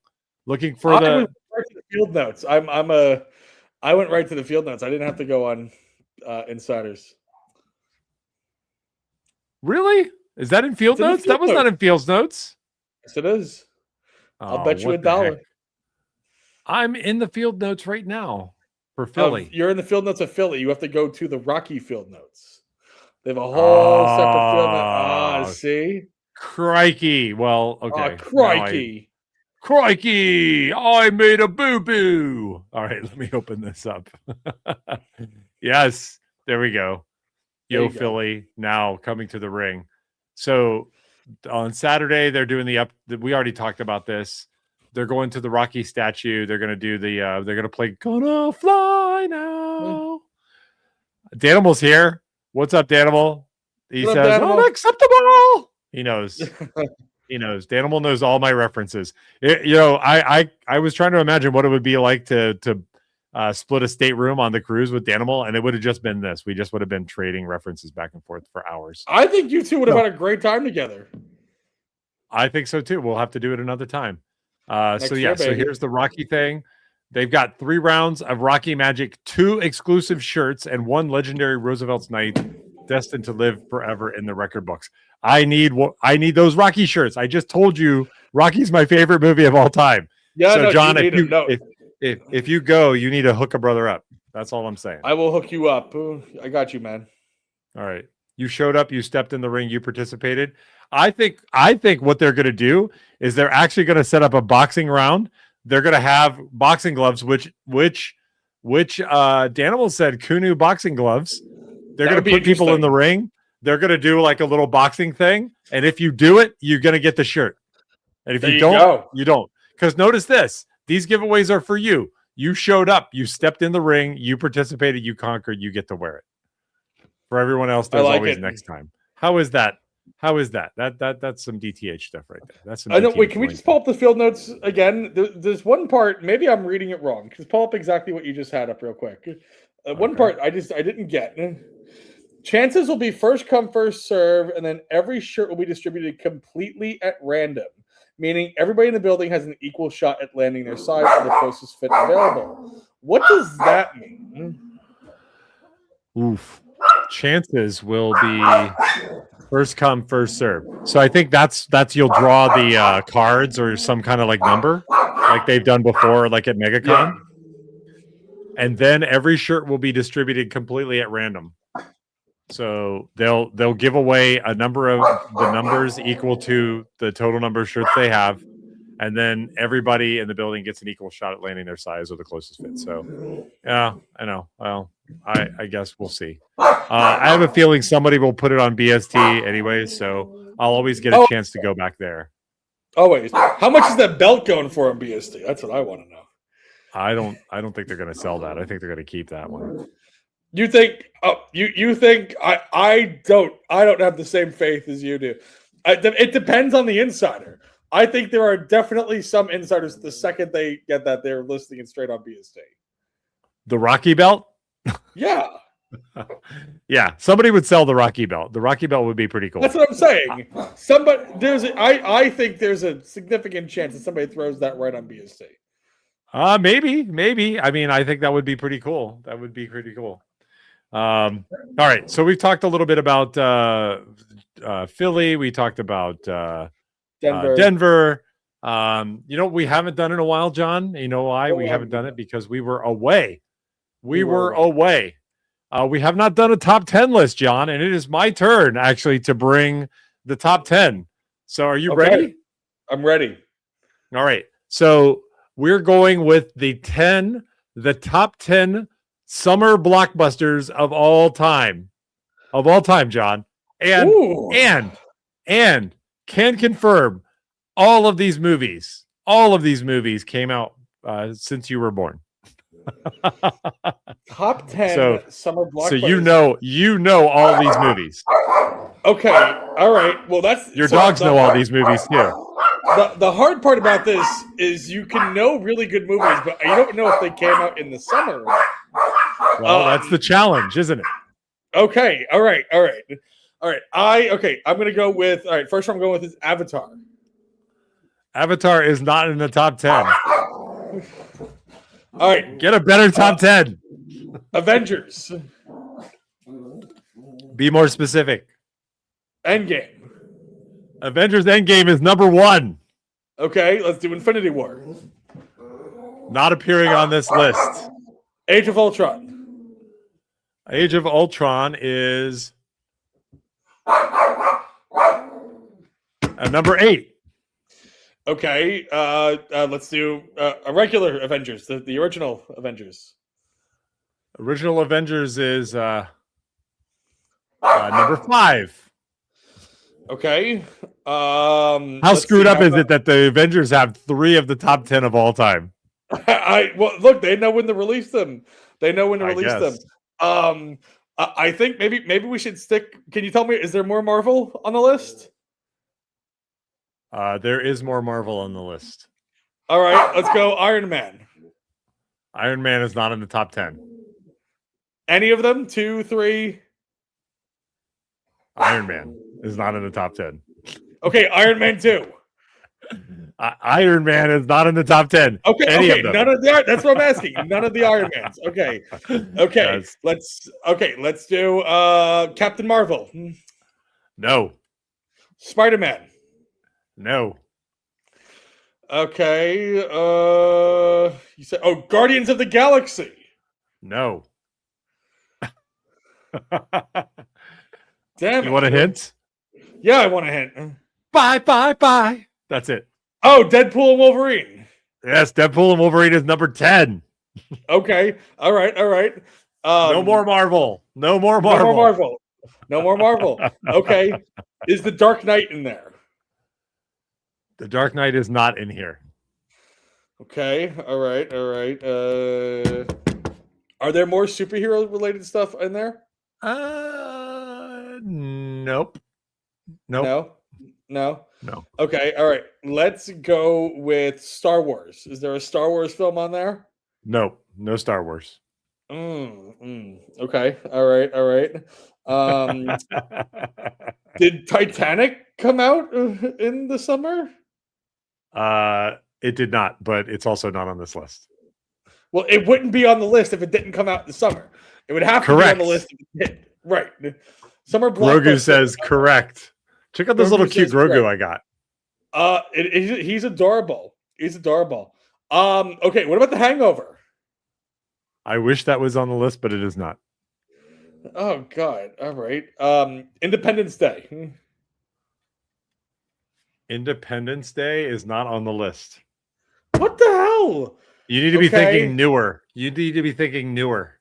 looking for I went right to the field notes. I went right to the field notes. I didn't have to go on Insiders. Really? Is that in field notes? That was not in field notes. Yes, it is. I'll bet you $1. I'm in the field notes right now for Philly. You're in the field notes of Philly. You have to go to the Rocky field notes. They have a whole separate field note. See? Crikey. Well, okay. Crikey. I made a boo-boo. All right, let me open this up. Yes, there we go. Yo, Philly, now coming to the ring. So on Saturday, they're doing we already talked about this. They're going to the Rocky statue. They're going to do they're going to play Gonna Fly Now. Danimal's here. What's up, Danimal? He says, unacceptable. He knows. He knows. Danimal knows all my references. I was trying to imagine what it would be like to split a stateroom on the cruise with Danimal, and it would have just been this. We just would have been trading references back and forth for hours. I think you two would have had a great time together. I think so too. We'll have to do it another time. So here's the Rocky thing. They've got 3 rounds of Rocky Magic, 2 exclusive shirts, and 1 legendary Roosevelt's Knight destined to live forever in the record books. I need those Rocky shirts. I just told you Rocky's my favorite movie of all time. Yeah, so no, John, you if you go, you need to hook a brother up. That's all I'm saying. I will hook you up. I got you, man. All right. You showed up, you stepped in the ring, you participated. I think what they're going to do is they're actually going to set up a boxing round. They're going to have boxing gloves, which Danimal said Kunu boxing gloves. They're going to put people in the ring. They're going to do like a little boxing thing. And if you do it, you're going to get the shirt. And if you don't, you don't. Because notice this, these giveaways are for you. You showed up, you stepped in the ring, you participated, you conquered, you get to wear it. For everyone else, there's always next time. How is that? That's some DTH stuff right there. That's some. I know. Wait, can we just pull up the field notes again? There's one part. Maybe I'm reading it wrong. Just pull up exactly what you just had up real quick. One part I didn't get. Chances will be first come, first serve, and then every shirt will be distributed completely at random, meaning everybody in the building has an equal shot at landing their side for the closest fit available. What does that mean? Oof. Chances will be first come, first serve. So I think that's you'll draw the cards or some kind of like number, like they've done before, like at MegaCon. Yeah. And then every shirt will be distributed completely at random. So they'll give away a number of the numbers equal to the total number of shirts they have, and then everybody in the building gets an equal shot at landing their size or the closest fit. So yeah, I know. Well, I guess we'll see. I have a feeling somebody will put it on BST anyway, so I'll always get a chance to go back there. Always. How much is that belt going for on BST? That's what I want to know. I don't think they're going to sell that. I think they're going to keep that one. You think? Oh, you think? I don't have the same faith as you do. It depends on the insider. I think there are definitely some insiders. The second they get that, they're listing it straight on BST. The Rocky belt. Yeah. Yeah, somebody would sell the Rocky belt. The Rocky belt would be pretty cool. That's what I'm saying. I think there's a significant chance that somebody throws that right on BST. Maybe. I mean, I think that would be pretty cool. That would be pretty cool. All right. So we've talked a little bit about Philly. We talked about Denver. We haven't done in a while, John. You know why we haven't done it? Because we were away. We were away. We have not done a top 10 list, John, and it is my turn actually to bring the top 10. So are you ready? I'm ready. All right. So we're going with the top 10 summer blockbusters of all time. John. And can confirm all of these movies came out since you were born. Top 10 summer blockbusters. So you know all these movies. Okay. All right. Well, that's your dogs know all these movies too. The hard part about this is you can know really good movies, but you don't know if they came out in the summer. Well, that's the challenge, isn't it? Okay. All right. I'm gonna go with first one I'm going with is Avatar. Avatar is not in the top 10. All right. Get a better top 10. Avengers. Be more specific. Endgame. Avengers Endgame is number 1. Okay, let's do Infinity War. Not appearing on this list. Age of Ultron. Age of Ultron is number 8. Okay, let's do a regular Avengers, the original Avengers. Original Avengers is number 5. Okay. How screwed up is it that the Avengers have 3 of the top 10 of all time? Well, look, they know when to release them. I think maybe we should stick. Can you tell me, is there more Marvel on the list? There is more Marvel on the list. All right, let's go Iron Man. Iron Man is not in the top 10. Any of them? 2, 3? Iron Man is not in the top 10. Okay, Iron Man 2. Iron Man is not in the top 10. Okay, Any okay, of them. none of the that's what I'm asking. None of the Iron Mans. Okay. Yes. Let's do Captain Marvel. No. Spider-Man. No. Okay. You said Guardians of the Galaxy. No. Damn You it. want a hint? Yeah, I want a hint. Bye. That's it. Oh, Deadpool and Wolverine. Yes, Deadpool and Wolverine is number 10. Okay. All right. No more Marvel. No more Marvel. No more Marvel. Okay. Is the Dark Knight in there? The Dark Knight is not in here. Okay. All right. Are there more superhero related stuff in there? Nope. No. Okay. All right. Let's go with Star Wars. Is there a Star Wars film on there? No Star Wars. Okay. All right. Did Titanic come out in the summer? It did not, but it's also not on this list. Well, it wouldn't be on the list if it didn't come out in the summer. It would have to be on the list if it did. Right. Summer Blockbusters. Grogu says correct. Check out this little cute Grogu I got. He's adorable. Okay, what about The Hangover? I wish that was on the list, but it is not. Oh God. All right. Independence Day. Independence Day is not on the list. What the hell? You need to be thinking newer. You need to be thinking newer.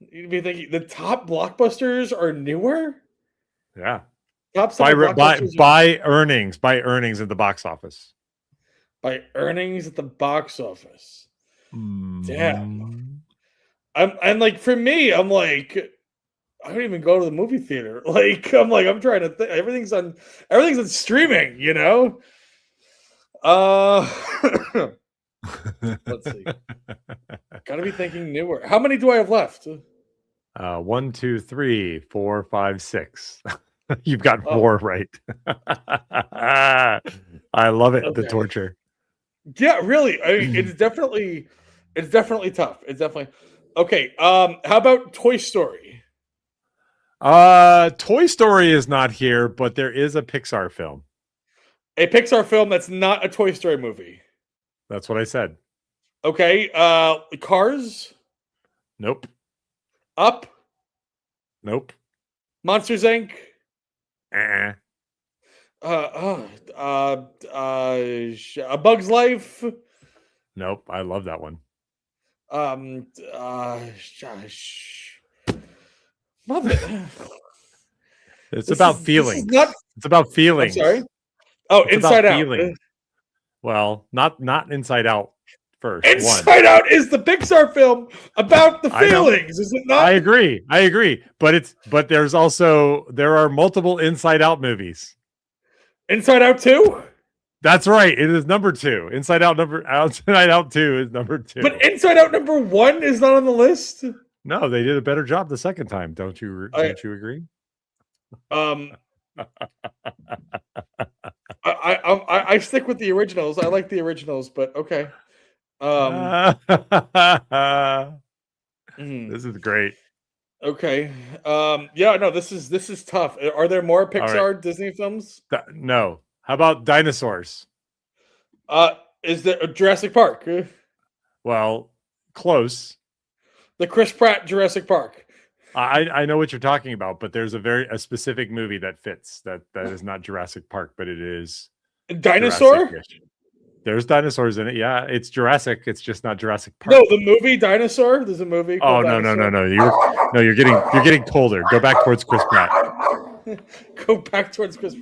You need to be thinking the top blockbusters are newer? Yeah. Top by earnings at the box office. By earnings at the box office. Damn. I'm like, for me, I'm like, I don't even go to the movie theater. Like, I'm trying to think. Everything's on streaming, you know? Let's see. Gotta be thinking newer. How many do I have left? 1, 2, 3, 4, 5, 6. You've got 4 right. I love it. Okay. The torture. Yeah, really. I mean, it's definitely tough. It's definitely okay. How about Toy Story? Toy Story is not here, but there is a Pixar film. A Pixar film that's not a Toy Story movie. That's what I said. Okay. Cars? Nope. Up? Nope. Monsters Inc. A Bug's Life. Nope, I love that one. It's about feelings. It's about feelings. I'm sorry. Oh, it's Inside Out. Feeling. Well, not Inside Out first. Inside Out is the Pixar film about the feelings, is it not? I agree. But there are multiple Inside Out movies. Inside Out 2? That's right. It is number 2. Inside Out 2 is number 2. But Inside Out number 1 is not on the list? No, they did a better job the second time. Don't you agree? I stick with the originals. I like the originals, but okay. This is great. Okay. This is tough. Are there more Pixar Disney films? No. How about dinosaurs? Is there Jurassic Park? Well, close. The Chris Pratt Jurassic Park. I know what you're talking about, but there's a specific movie that fits. That is not Jurassic Park, but it is Dinosaur. There's dinosaurs in it. Yeah, it's Jurassic. It's just not Jurassic Park. No, the movie Dinosaur. There's a movie. Oh no. You're getting colder. Go back towards Chris Pratt. Go back towards Chris.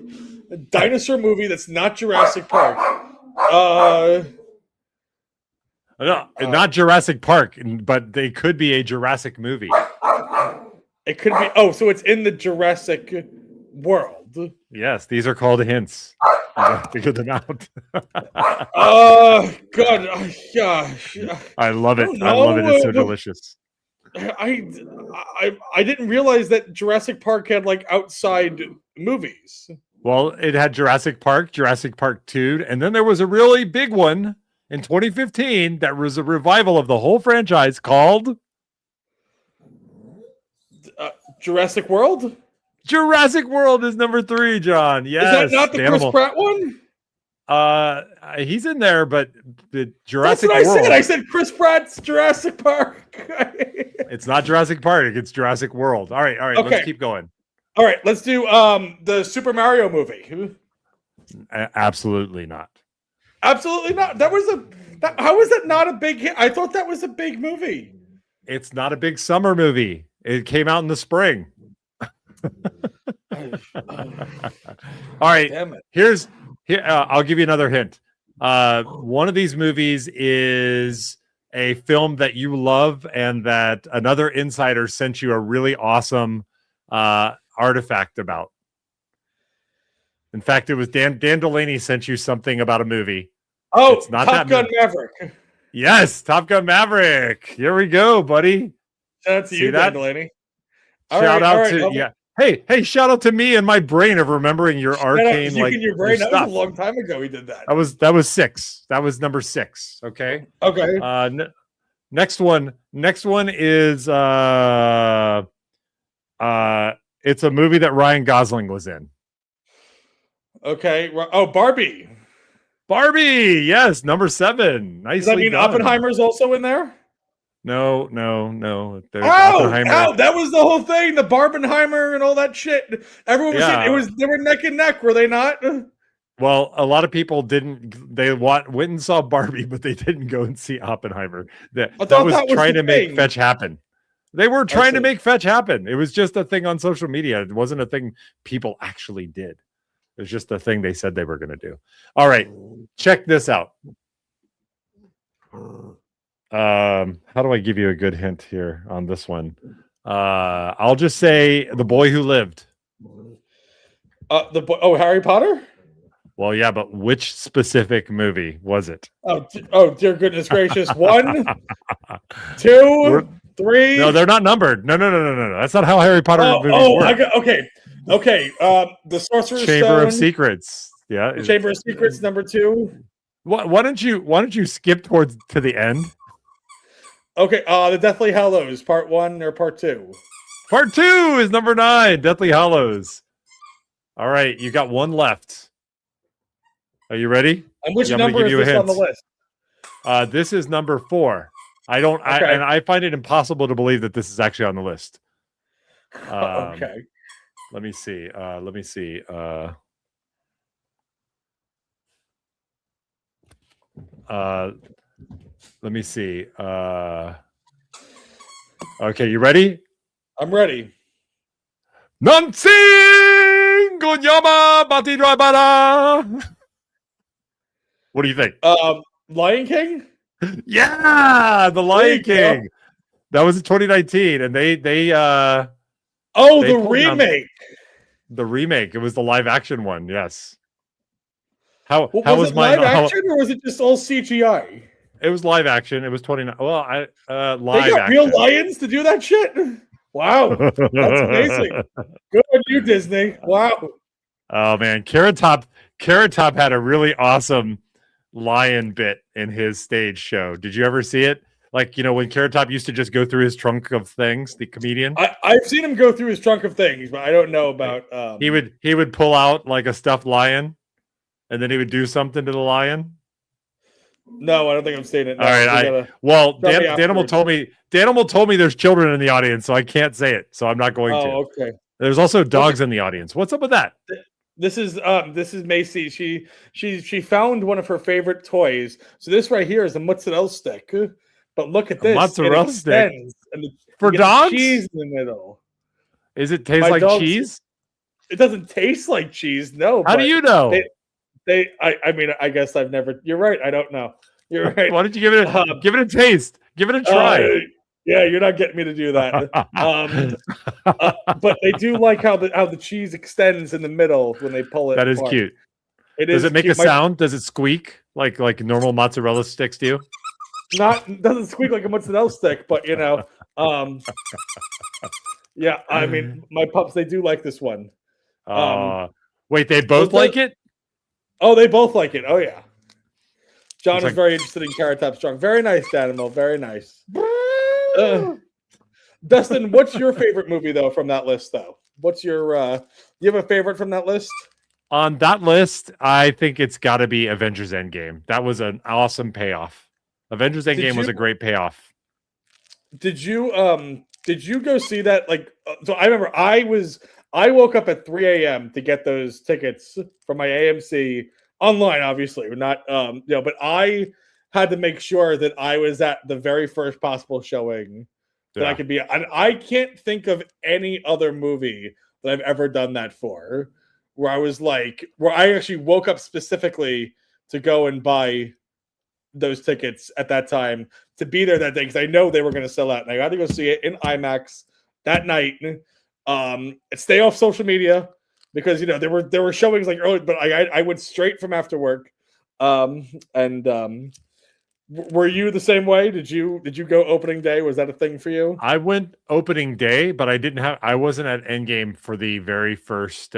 A dinosaur movie that's not Jurassic Park. No, not Jurassic Park, but they could be a Jurassic movie. It could be. Oh, so it's in the Jurassic world. Yes, these are called hints. You have to figure them out. Oh God, gosh! I love it. I love it. It's so delicious. I didn't realize that Jurassic Park had like outside movies. Well, it had Jurassic Park 2, and then there was a really big one in 2015 that was a revival of the whole franchise called Jurassic World? Jurassic World is number 3, John. Yes. Is that not the Chris Pratt one? He's in there, but the Jurassic That's what World. I said Chris Pratt's Jurassic Park. It's not Jurassic Park, it's Jurassic World. All right, Okay. let's keep going. All right, let's do the Super Mario movie. Absolutely not. Absolutely not. How is that not a big hit? I thought that was a big movie. It's not a big summer movie. It came out in the spring. All right. Damn it. Here. I'll give you another hint. One of these movies is a film that you love, and that another insider sent you a really awesome artifact about. In fact, it was Dan Delaney sent you something about a movie. Oh, it's not Top Gun Maverick. Yes, Top Gun Maverick. Here we go, buddy. Shout out to you, Dan Delaney. Shout out to yeah. Hey, shout out to me and my brain of remembering your arcane like your brain. That was a long time ago we did that. That was 6. That was number 6. Okay. Okay. Next one is it's a movie that Ryan Gosling was in. Okay. Oh, Barbie. Barbie, yes, number 7. Nicely Does that mean done. Oppenheimer's also in there? No. Oh, that was the whole thing. The Barbenheimer and all that shit. Everyone was they were neck and neck, were they not? Well, a lot of people didn't. They went and saw Barbie, but they didn't go and see Oppenheimer. That was trying to make fetch happen. They were trying to make fetch happen. It was just a thing on social media. It wasn't a thing people actually did. It was just a thing they said they were going to do. All right, check this out. How do I give you a good hint here on this one? I'll just say The Boy Who Lived. Harry Potter? Well, yeah, but which specific movie was it? Oh, dear goodness gracious. 1, 2, 3. No, they're not numbered. No. That's not how Harry Potter movies work. Okay. The Sorcerer's Chamber Stone. of Secrets. Yeah. The Chamber of Secrets, number 2. Why don't you skip to the end? Okay, the Deathly Hallows, part 1 or part 2? Part 2 is number 9, Deathly Hallows. All right, you got one left. Are you ready? And which number is this on the list? This is number 4. I find it impossible to believe that this is actually on the list. Okay. Let me see. Let me see. Okay, you ready? I'm ready. Nansing Gonyama Bati Drabara. What do you think? Lion King? Yeah, the Lion King. Go. That was in 2019, and they the remake. The remake. It was the live action one. Yes. How was it live action, or was it just all CGI? It was live action. It was 29. Well, live they got action. Real lions to do that shit. Wow, that's amazing. Good on you, Disney. Wow. Oh man, Carrot Top had a really awesome lion bit in his stage show. Did you ever see it? Like, when Carrot Top used to just go through his trunk of things, the comedian. I've seen him go through his trunk of things, but I don't know about. He would pull out like a stuffed lion, and then he would do something to the lion. No, I don't think I'm saying it. No, all right. Danimal told me there's children in the audience, so I can't say it. So I'm not going to. Oh, okay. There's also dogs in the audience. What's up with that? This is Macy. She found one of her favorite toys. So this right here is a mozzarella stick. But look at this. Mozzarella stick for dogs. Cheese in the middle. Is it taste like cheese? It doesn't taste like cheese. No. How do you know? I guess I've never. You're right. I don't know. You're right. Why don't you give it a taste? Give it a try. Yeah, you're not getting me to do that. But they do like how the cheese extends in the middle when they pull it. That is apart. cute. Does it make a sound? Does it squeak like normal mozzarella sticks do? Doesn't squeak like a mozzarella stick, but yeah. I mean, my pups, they do like this one. Wait, they both like it? Oh, they both like it. Oh yeah. John It's is very interested in Carrot Top Strong. Very nice, Danimal. Very nice. Dustin, what's your favorite movie though from that list though? What's your you have a favorite from that list? On that list, I think it's got to be Avengers Endgame. That was an awesome payoff. Avengers Endgame was a great payoff. Did you go see that? Like, so I remember I woke up at 3 a.m. to get those tickets from my AMC online, obviously, not but I had to make sure that I was at the very first possible showing that I could be. And I can't think of any other movie that I've ever done that for, where I actually woke up specifically to go and buy those tickets at that time to be there that day because I know they were going to sell out, and I got to go see it in IMAX that night. Stay off social media because there were showings like early, but I went straight from after work. Were you the same way? Did you go opening day? Was that a thing for you? I went opening day, but I wasn't at Endgame for the very first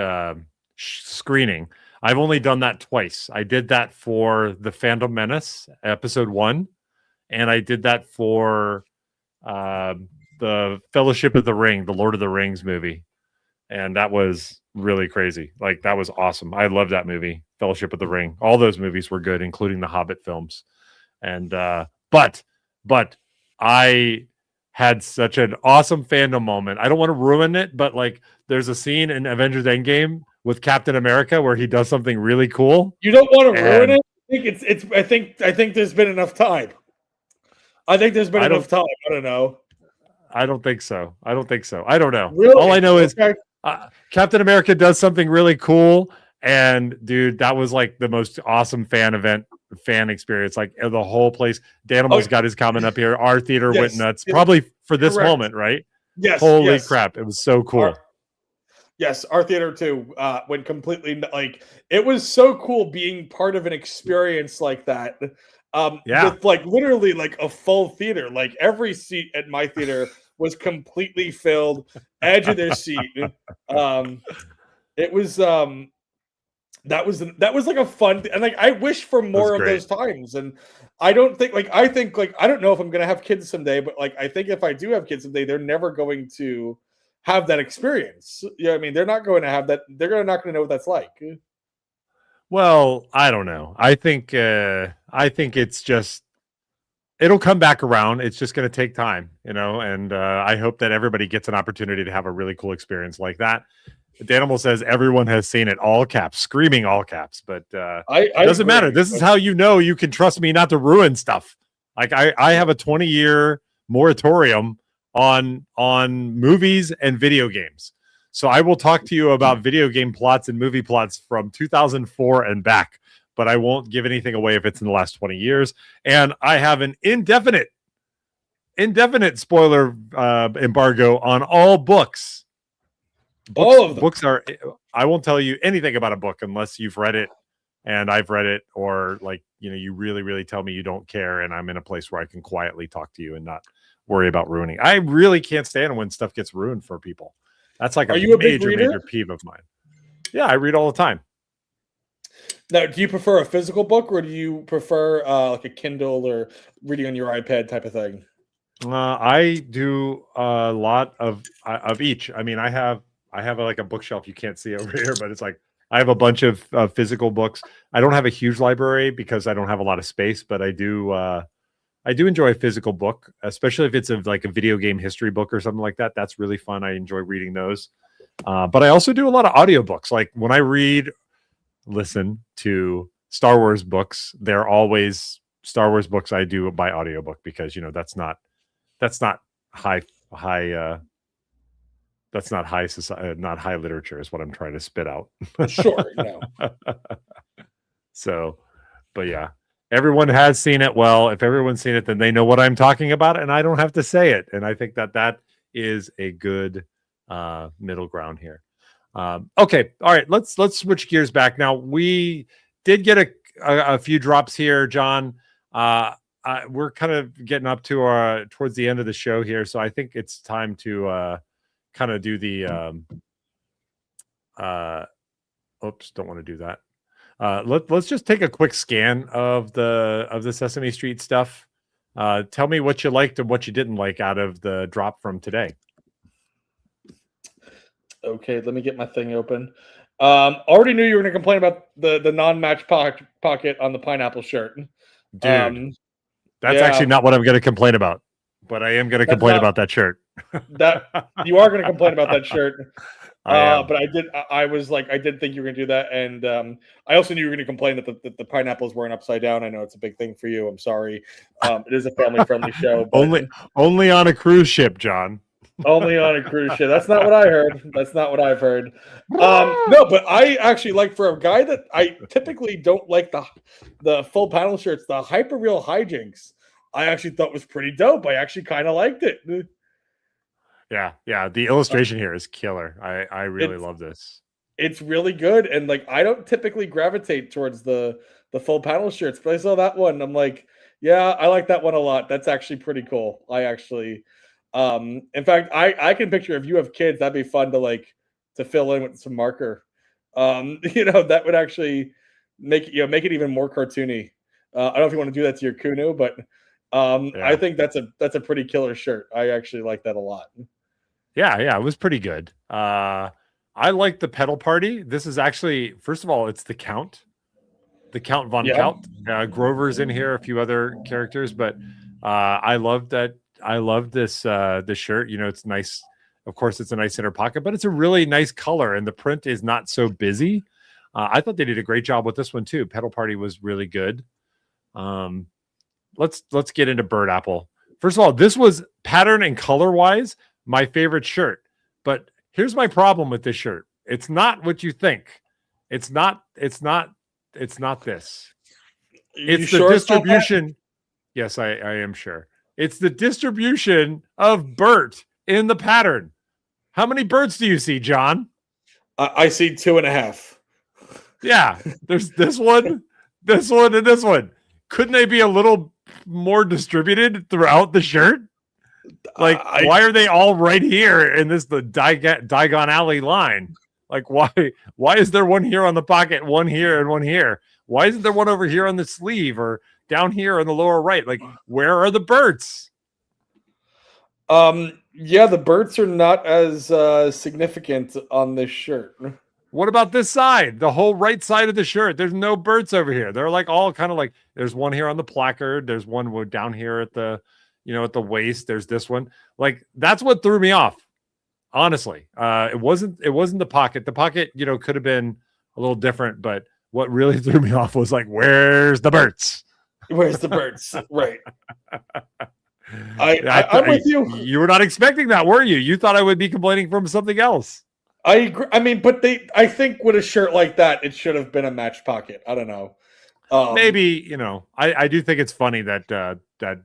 screening. I've only done that twice. I did that for The Phantom Menace, episode 1, and I did that for the Fellowship of the Ring, the Lord of the Rings movie. And that was really crazy. Like, that was awesome. I love that movie, Fellowship of the Ring. All those movies were good, including the Hobbit films. And but I had such an awesome fandom moment. I don't want to ruin it, but like there's a scene in Avengers Endgame with Captain America where he does something really cool. You don't want to ruin it? I think there's been enough time. I think there's been enough time. I don't know. I don't think so. I don't know. Really? All I know is Captain America does something really cool. And dude, that was like the most awesome fan experience. Like the whole place. Danimal's got his comment up here. Our theater went nuts. Probably for this moment, right? Yes. Holy crap. It was so cool. Our theater too went completely like it was so cool being part of an experience like that. With like literally like a full theater. Like every seat at my theater was completely filled, edge of their seat. It was that was like a fun and like I wish for more of those times. And I don't think I don't know if I'm gonna have kids someday, but like I think if I do have kids someday, they're never going to have that experience. I mean, they're not going to have that. They're not going to know what that's like. Well, I don't know. I think it's just it'll come back around. It's just going to take time, and I hope that everybody gets an opportunity to have a really cool experience like that. Danimal says everyone has seen it, all caps, screaming all caps, but it doesn't matter. This is how you can trust me not to ruin stuff. Like I have a 20-year moratorium on movies and video games. So I will talk to you about video game plots and movie plots from 2004 and back, but I won't give anything away if it's in the last 20 years. And I have an indefinite spoiler embargo on all books. All of them. Books are. I won't tell you anything about a book unless you've read it, and I've read it, or like you really, really tell me you don't care, and I'm in a place where I can quietly talk to you and not worry about ruining. I really can't stand when stuff gets ruined for people. That's like a major peeve of mine. Yeah, I read all the time. Now, do you prefer a physical book or do you prefer like a Kindle or reading on your iPad type of thing? I do a lot of each. I mean, I have like a bookshelf you can't see over here, but it's like I have a bunch of physical books. I don't have a huge library because I don't have a lot of space, but I do enjoy a physical book, especially if it's like a video game history book or something like that. That's really fun. I enjoy reading those. But I also do a lot of audiobooks. Like when I listen to Star Wars books, they're always Star Wars books I do by audiobook because, that's not high society, not high literature is what I'm trying to spit out. Sure. No. So, but yeah. Everyone has seen it. Well, if everyone's seen it, then they know what I'm talking about, and I don't have to say it. And I think that is a good middle ground here. Okay, all right. Let's switch gears back. Now we did get a few drops here, John. We're kind of getting up to towards the end of the show here, so I think it's time to kind of do the Oops, don't want to do that. Let's just take a quick scan of the Sesame Street stuff. Tell me what you liked and what you didn't like out of the drop from today. Okay, let me get my thing open. Already knew you were going to complain about the non-match pocket on the pineapple shirt. Dude, that's actually not what I'm going to complain about, but I am going to complain about that shirt. That you are going to complain about that shirt. But I did think you were going to do that, and I also knew you were going to complain that the pineapples weren't upside down. I know it's a big thing for you. I'm sorry. It is a family-friendly show. But only on a cruise ship, John. Only on a cruise ship. That's not what I heard. That's not what I've heard. No, but I actually like, for a guy that I typically don't like the full panel shirts, the Hyperreal Hijinks, I actually thought was pretty dope. I actually kind of liked it. Yeah. The illustration here is killer. I really love this. It's really good, and like I don't typically gravitate towards the full panel shirts, but I saw that one. And I'm like, yeah, I like that one a lot. That's actually pretty cool. I actually. In fact, I can picture if you have kids, that'd be fun to fill in with some marker. That would actually make it even more cartoony. I don't know if you want to do that to your Kunu, but I think that's a pretty killer shirt. I actually like that a lot. Yeah, it was pretty good. I like the pedal party. This is actually, first of all, it's the Count von Count. Grover's in here, a few other characters, but I love that. I love this shirt. It's nice. Of course, it's a nice inner pocket, but it's a really nice color, and the print is not so busy. I thought they did a great job with this one too. Pedal Party was really good. Let's get into Bird Apple. First of all, this was pattern and color wise my favorite shirt. But here's my problem with this shirt. It's not what you think. It's not this. It's the distribution. Yes, I am sure. It's the distribution of Bert in the pattern. How many birds do you see, John? I see 2.5. Yeah, there's this one, and this one. Couldn't they be a little more distributed throughout the shirt? Like, why are they all right here in the Diagon Alley line? Like, why is there one here on the pocket, one here, and one here? Why isn't there one over here on the sleeve or down here on the lower right? Like, where are the Berts? Yeah, the Berts are not as significant on this shirt. What about this side? The whole right side of the shirt. There's no Berts over here. They're like all kind of like, there's one here on the placard. There's one down here at the waist. There's this one. Like, that's what threw me off. Honestly, it wasn't the pocket. The pocket, could have been a little different, but what really threw me off was like, where's the Berts? Where's the Berts? Right. I'm with you. You were not expecting that, were you? You thought I would be complaining from something else. I agree. I mean, but I think with a shirt like that, it should have been a match pocket. I don't know. Maybe, I do think it's funny that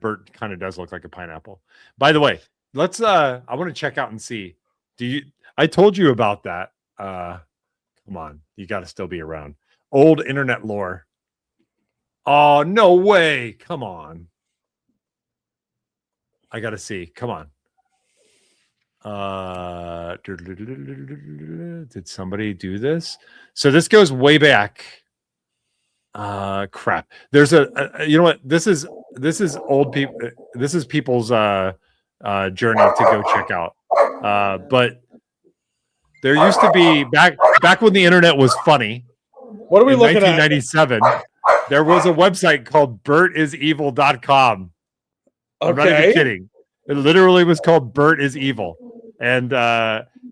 Bert kind of does look like a pineapple. By the way, let's I want to check out and see. I told you about that. Come on, you got to still be around. Old internet lore. Oh, no way. Come on. I got to see. Come on. Did somebody do this? So this goes way back. Crap. There's you know what? This is old people. This is people's journey to go check out. But there used to be back when the internet was funny. What are we looking 1997, there was a website called BertIsEvil.com. I'm not even kidding. It literally was called Bert is Evil. And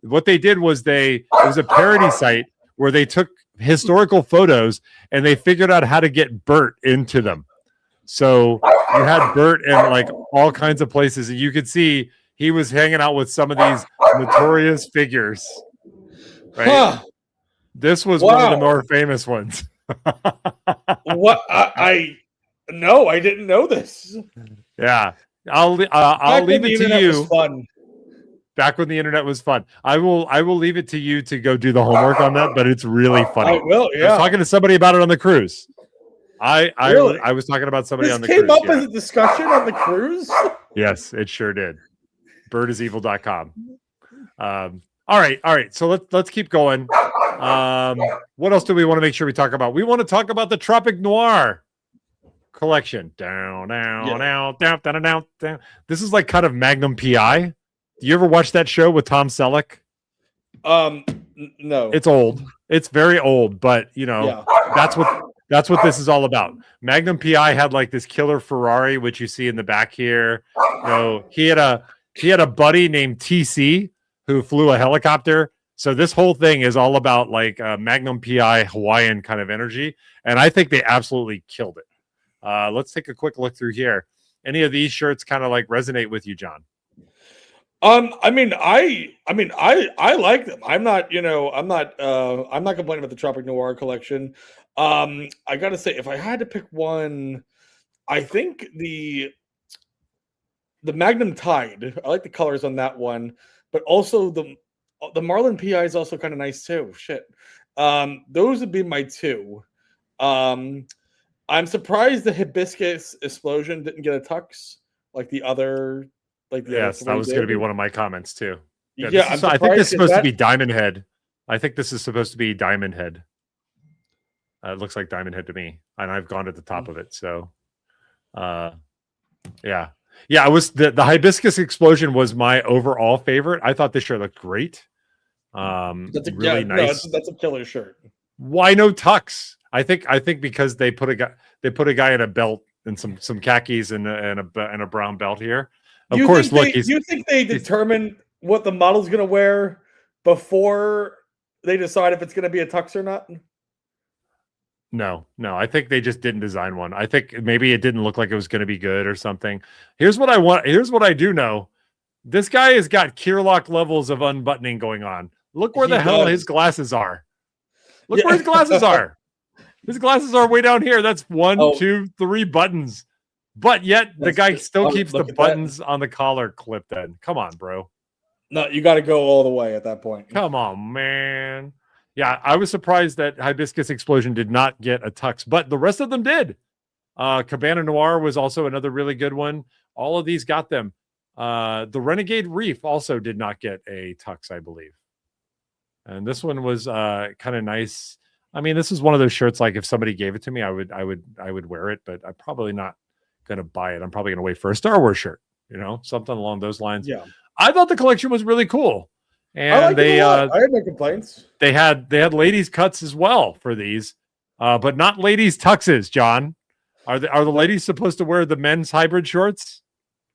what they did was it was a parody site where they took historical photos and they figured out how to get Bert into them. So you had Bert in like all kinds of places, and you could see he was hanging out with some of these notorious figures. Right? Huh. This was one of the more famous ones. What? No, I didn't know this. Yeah. I'll leave it to you. Fun. Back when the internet was fun. I will leave it to you to go do the homework on that, but it's really funny. I will, yeah. I was talking to somebody about it on the cruise. I was talking about somebody on the cruise. This came up as a discussion on the cruise? Yes, it sure did. BertIsEvil.com. All right. So let's keep going. What else do we want to make sure we talk about? We want to talk about the Tropic Noir collection. Down. This is like kind of Magnum PI. Do you ever watch that show with Tom Selleck? No. It's old. It's very old, but that's what this is all about. Magnum PI had like this killer Ferrari, which you see in the back here. He had a buddy named TC who flew a helicopter. So this whole thing is all about like Magnum PI Hawaiian kind of energy, and I think they absolutely killed it. Let's take a quick look through here. Any of these shirts kind of like resonate with you, John? I like them. I'm not complaining about the Tropic Noir collection. I gotta say, if I had to pick one, I think the Magnum Tide. I like the colors on that one, but also the Marlin PI is also kind of nice too. Shit. Those would be my two. I'm surprised the Hibiscus Explosion didn't get a tux like the other. Yes, that was going to be one of my comments too. I think this is supposed to be Diamond Head. I think this is supposed to be Diamond Head. It looks like Diamond Head to me, and I've gone to the top of it. So, yeah. It was the Hibiscus Explosion was my overall favorite. I thought this shirt looked great. Really nice. That's a killer shirt. Why no tux? I think because they put a guy in a belt and some khakis and a brown belt here. Of course, look. You think they determine what the model's going to wear before they decide if it's going to be a tux or not? No. I think they just didn't design one. I think maybe it didn't look like it was going to be good or something. Here's what I want. Here's what I do know. This guy has got Kirlock levels of unbuttoning going on. Look where the hell his glasses are. Look where his glasses are. His glasses are way down here. That's 1, 2, 3 buttons. But yet the guy still keeps the buttons on the collar clipped in. Come on, bro. No, you got to go all the way at that point. Come on, man. Yeah, I was surprised that Hibiscus Explosion did not get a tux, but the rest of them did. Cabana Noir was also another really good one. All of these got them. The Renegade Reef also did not get a tux, I believe. And this one was kind of nice. I mean, this is one of those shirts like if somebody gave it to me, I would wear it, but I'm probably not going to buy it. I'm probably going to wait for a Star Wars shirt, something along those lines. Yeah. I thought the collection was really cool. And I had no complaints. They had ladies cuts as well for these, but not ladies tuxes, John. Are the ladies supposed to wear the men's hybrid shorts?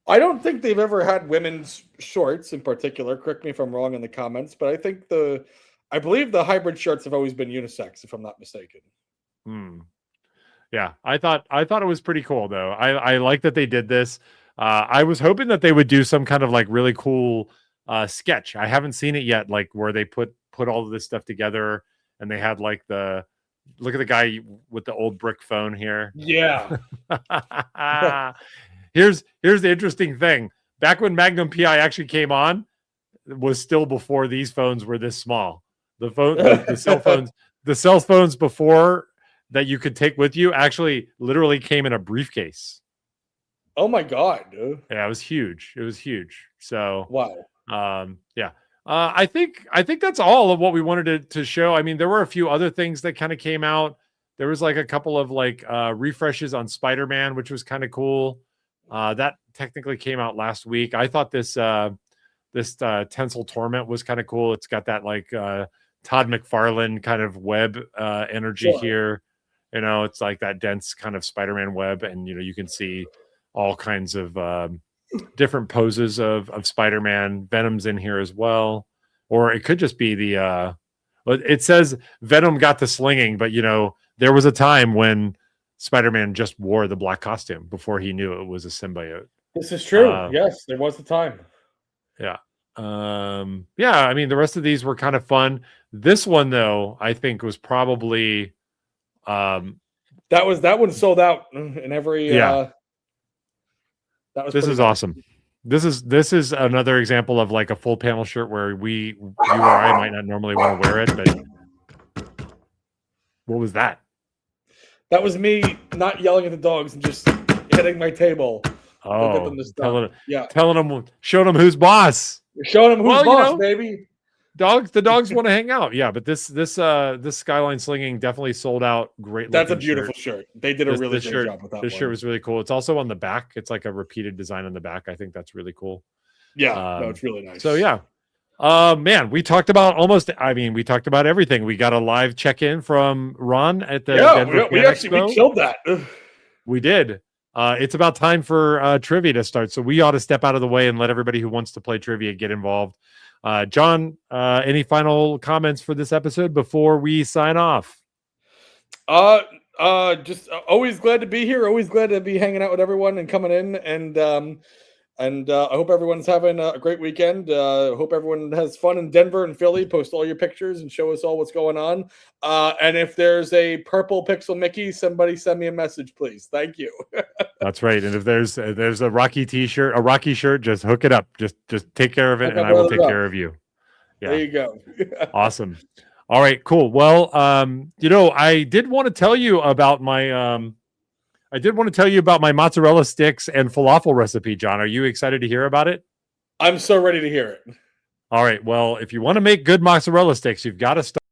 I don't think they've ever had women's shorts in particular. Correct me if I'm wrong in the comments, but I believe the hybrid shirts have always been unisex, if I'm not mistaken. Yeah, I thought it was pretty cool though. I like that they did this. I was hoping that they would do some kind of like really cool sketch. I haven't seen it yet, like where they put all of this stuff together and they had like look at the guy with the old brick phone here. Yeah. Here's the interesting thing. Back when Magnum PI actually came on, it was still before these phones were this small. The cell phones before that you could take with you actually literally came in a briefcase. Oh my God, dude. Yeah, it was huge. So wow. Yeah. I think that's all of what we wanted to show. I mean, there were a few other things that kind of came out. There was like a couple of like refreshes on Spider-Man, which was kind of cool. That technically came out last week. I thought this Tensile Torment was kind of cool. It's got that like Todd McFarlane kind of web energy here. It's like that dense kind of Spider-Man web, and you can see all kinds of different poses of Spider-Man. Venom's in here as well, or it could just be it says Venom got the slinging, but there was a time when Spider-Man just wore the black costume before he knew it was a symbiote. This is true. Yes, there was a time. Yeah. I mean, the rest of these were kind of fun. This one though, I think was probably that one sold out in every this is awesome. This is another example of like a full panel shirt where you or I might not normally want to wear it, but what was that? That was me not yelling at the dogs and just hitting my table. Oh, telling them, showing them who's boss. You're showing them who's boss, baby. The dogs want to hang out. Yeah, but this skyline slinging definitely sold out. Great. That's a beautiful shirt. They did a really great shirt, job with that. This shirt was really cool. It's also on the back. It's like a repeated design on the back. I think that's really cool. Yeah, no, it's really nice. So yeah. Man, we talked about we talked about everything. We got a live check-in from Ron at the Denver we killed that. We did. It's about time for trivia to start. So we ought to step out of the way and let everybody who wants to play trivia get involved. John, any final comments for this episode before we sign off? Just always glad to be here. Always glad to be hanging out with everyone and coming in. And I hope everyone's having a great weekend. Hope everyone has fun in Denver and Philly. Post all your pictures and show us all what's going on. And if there's a purple Pixel Mickey, somebody send me a message, please. Thank you. That's right. And if there's a Rocky T-shirt, a Rocky shirt, just hook it up. Just take care of it, and I will take care of you. Yeah. There you go. Awesome. All right, cool. Well, I did want to tell you about my mozzarella sticks and falafel recipe, John. Are you excited to hear about it? I'm so ready to hear it. All right. Well, if you want to make good mozzarella sticks, you've got to start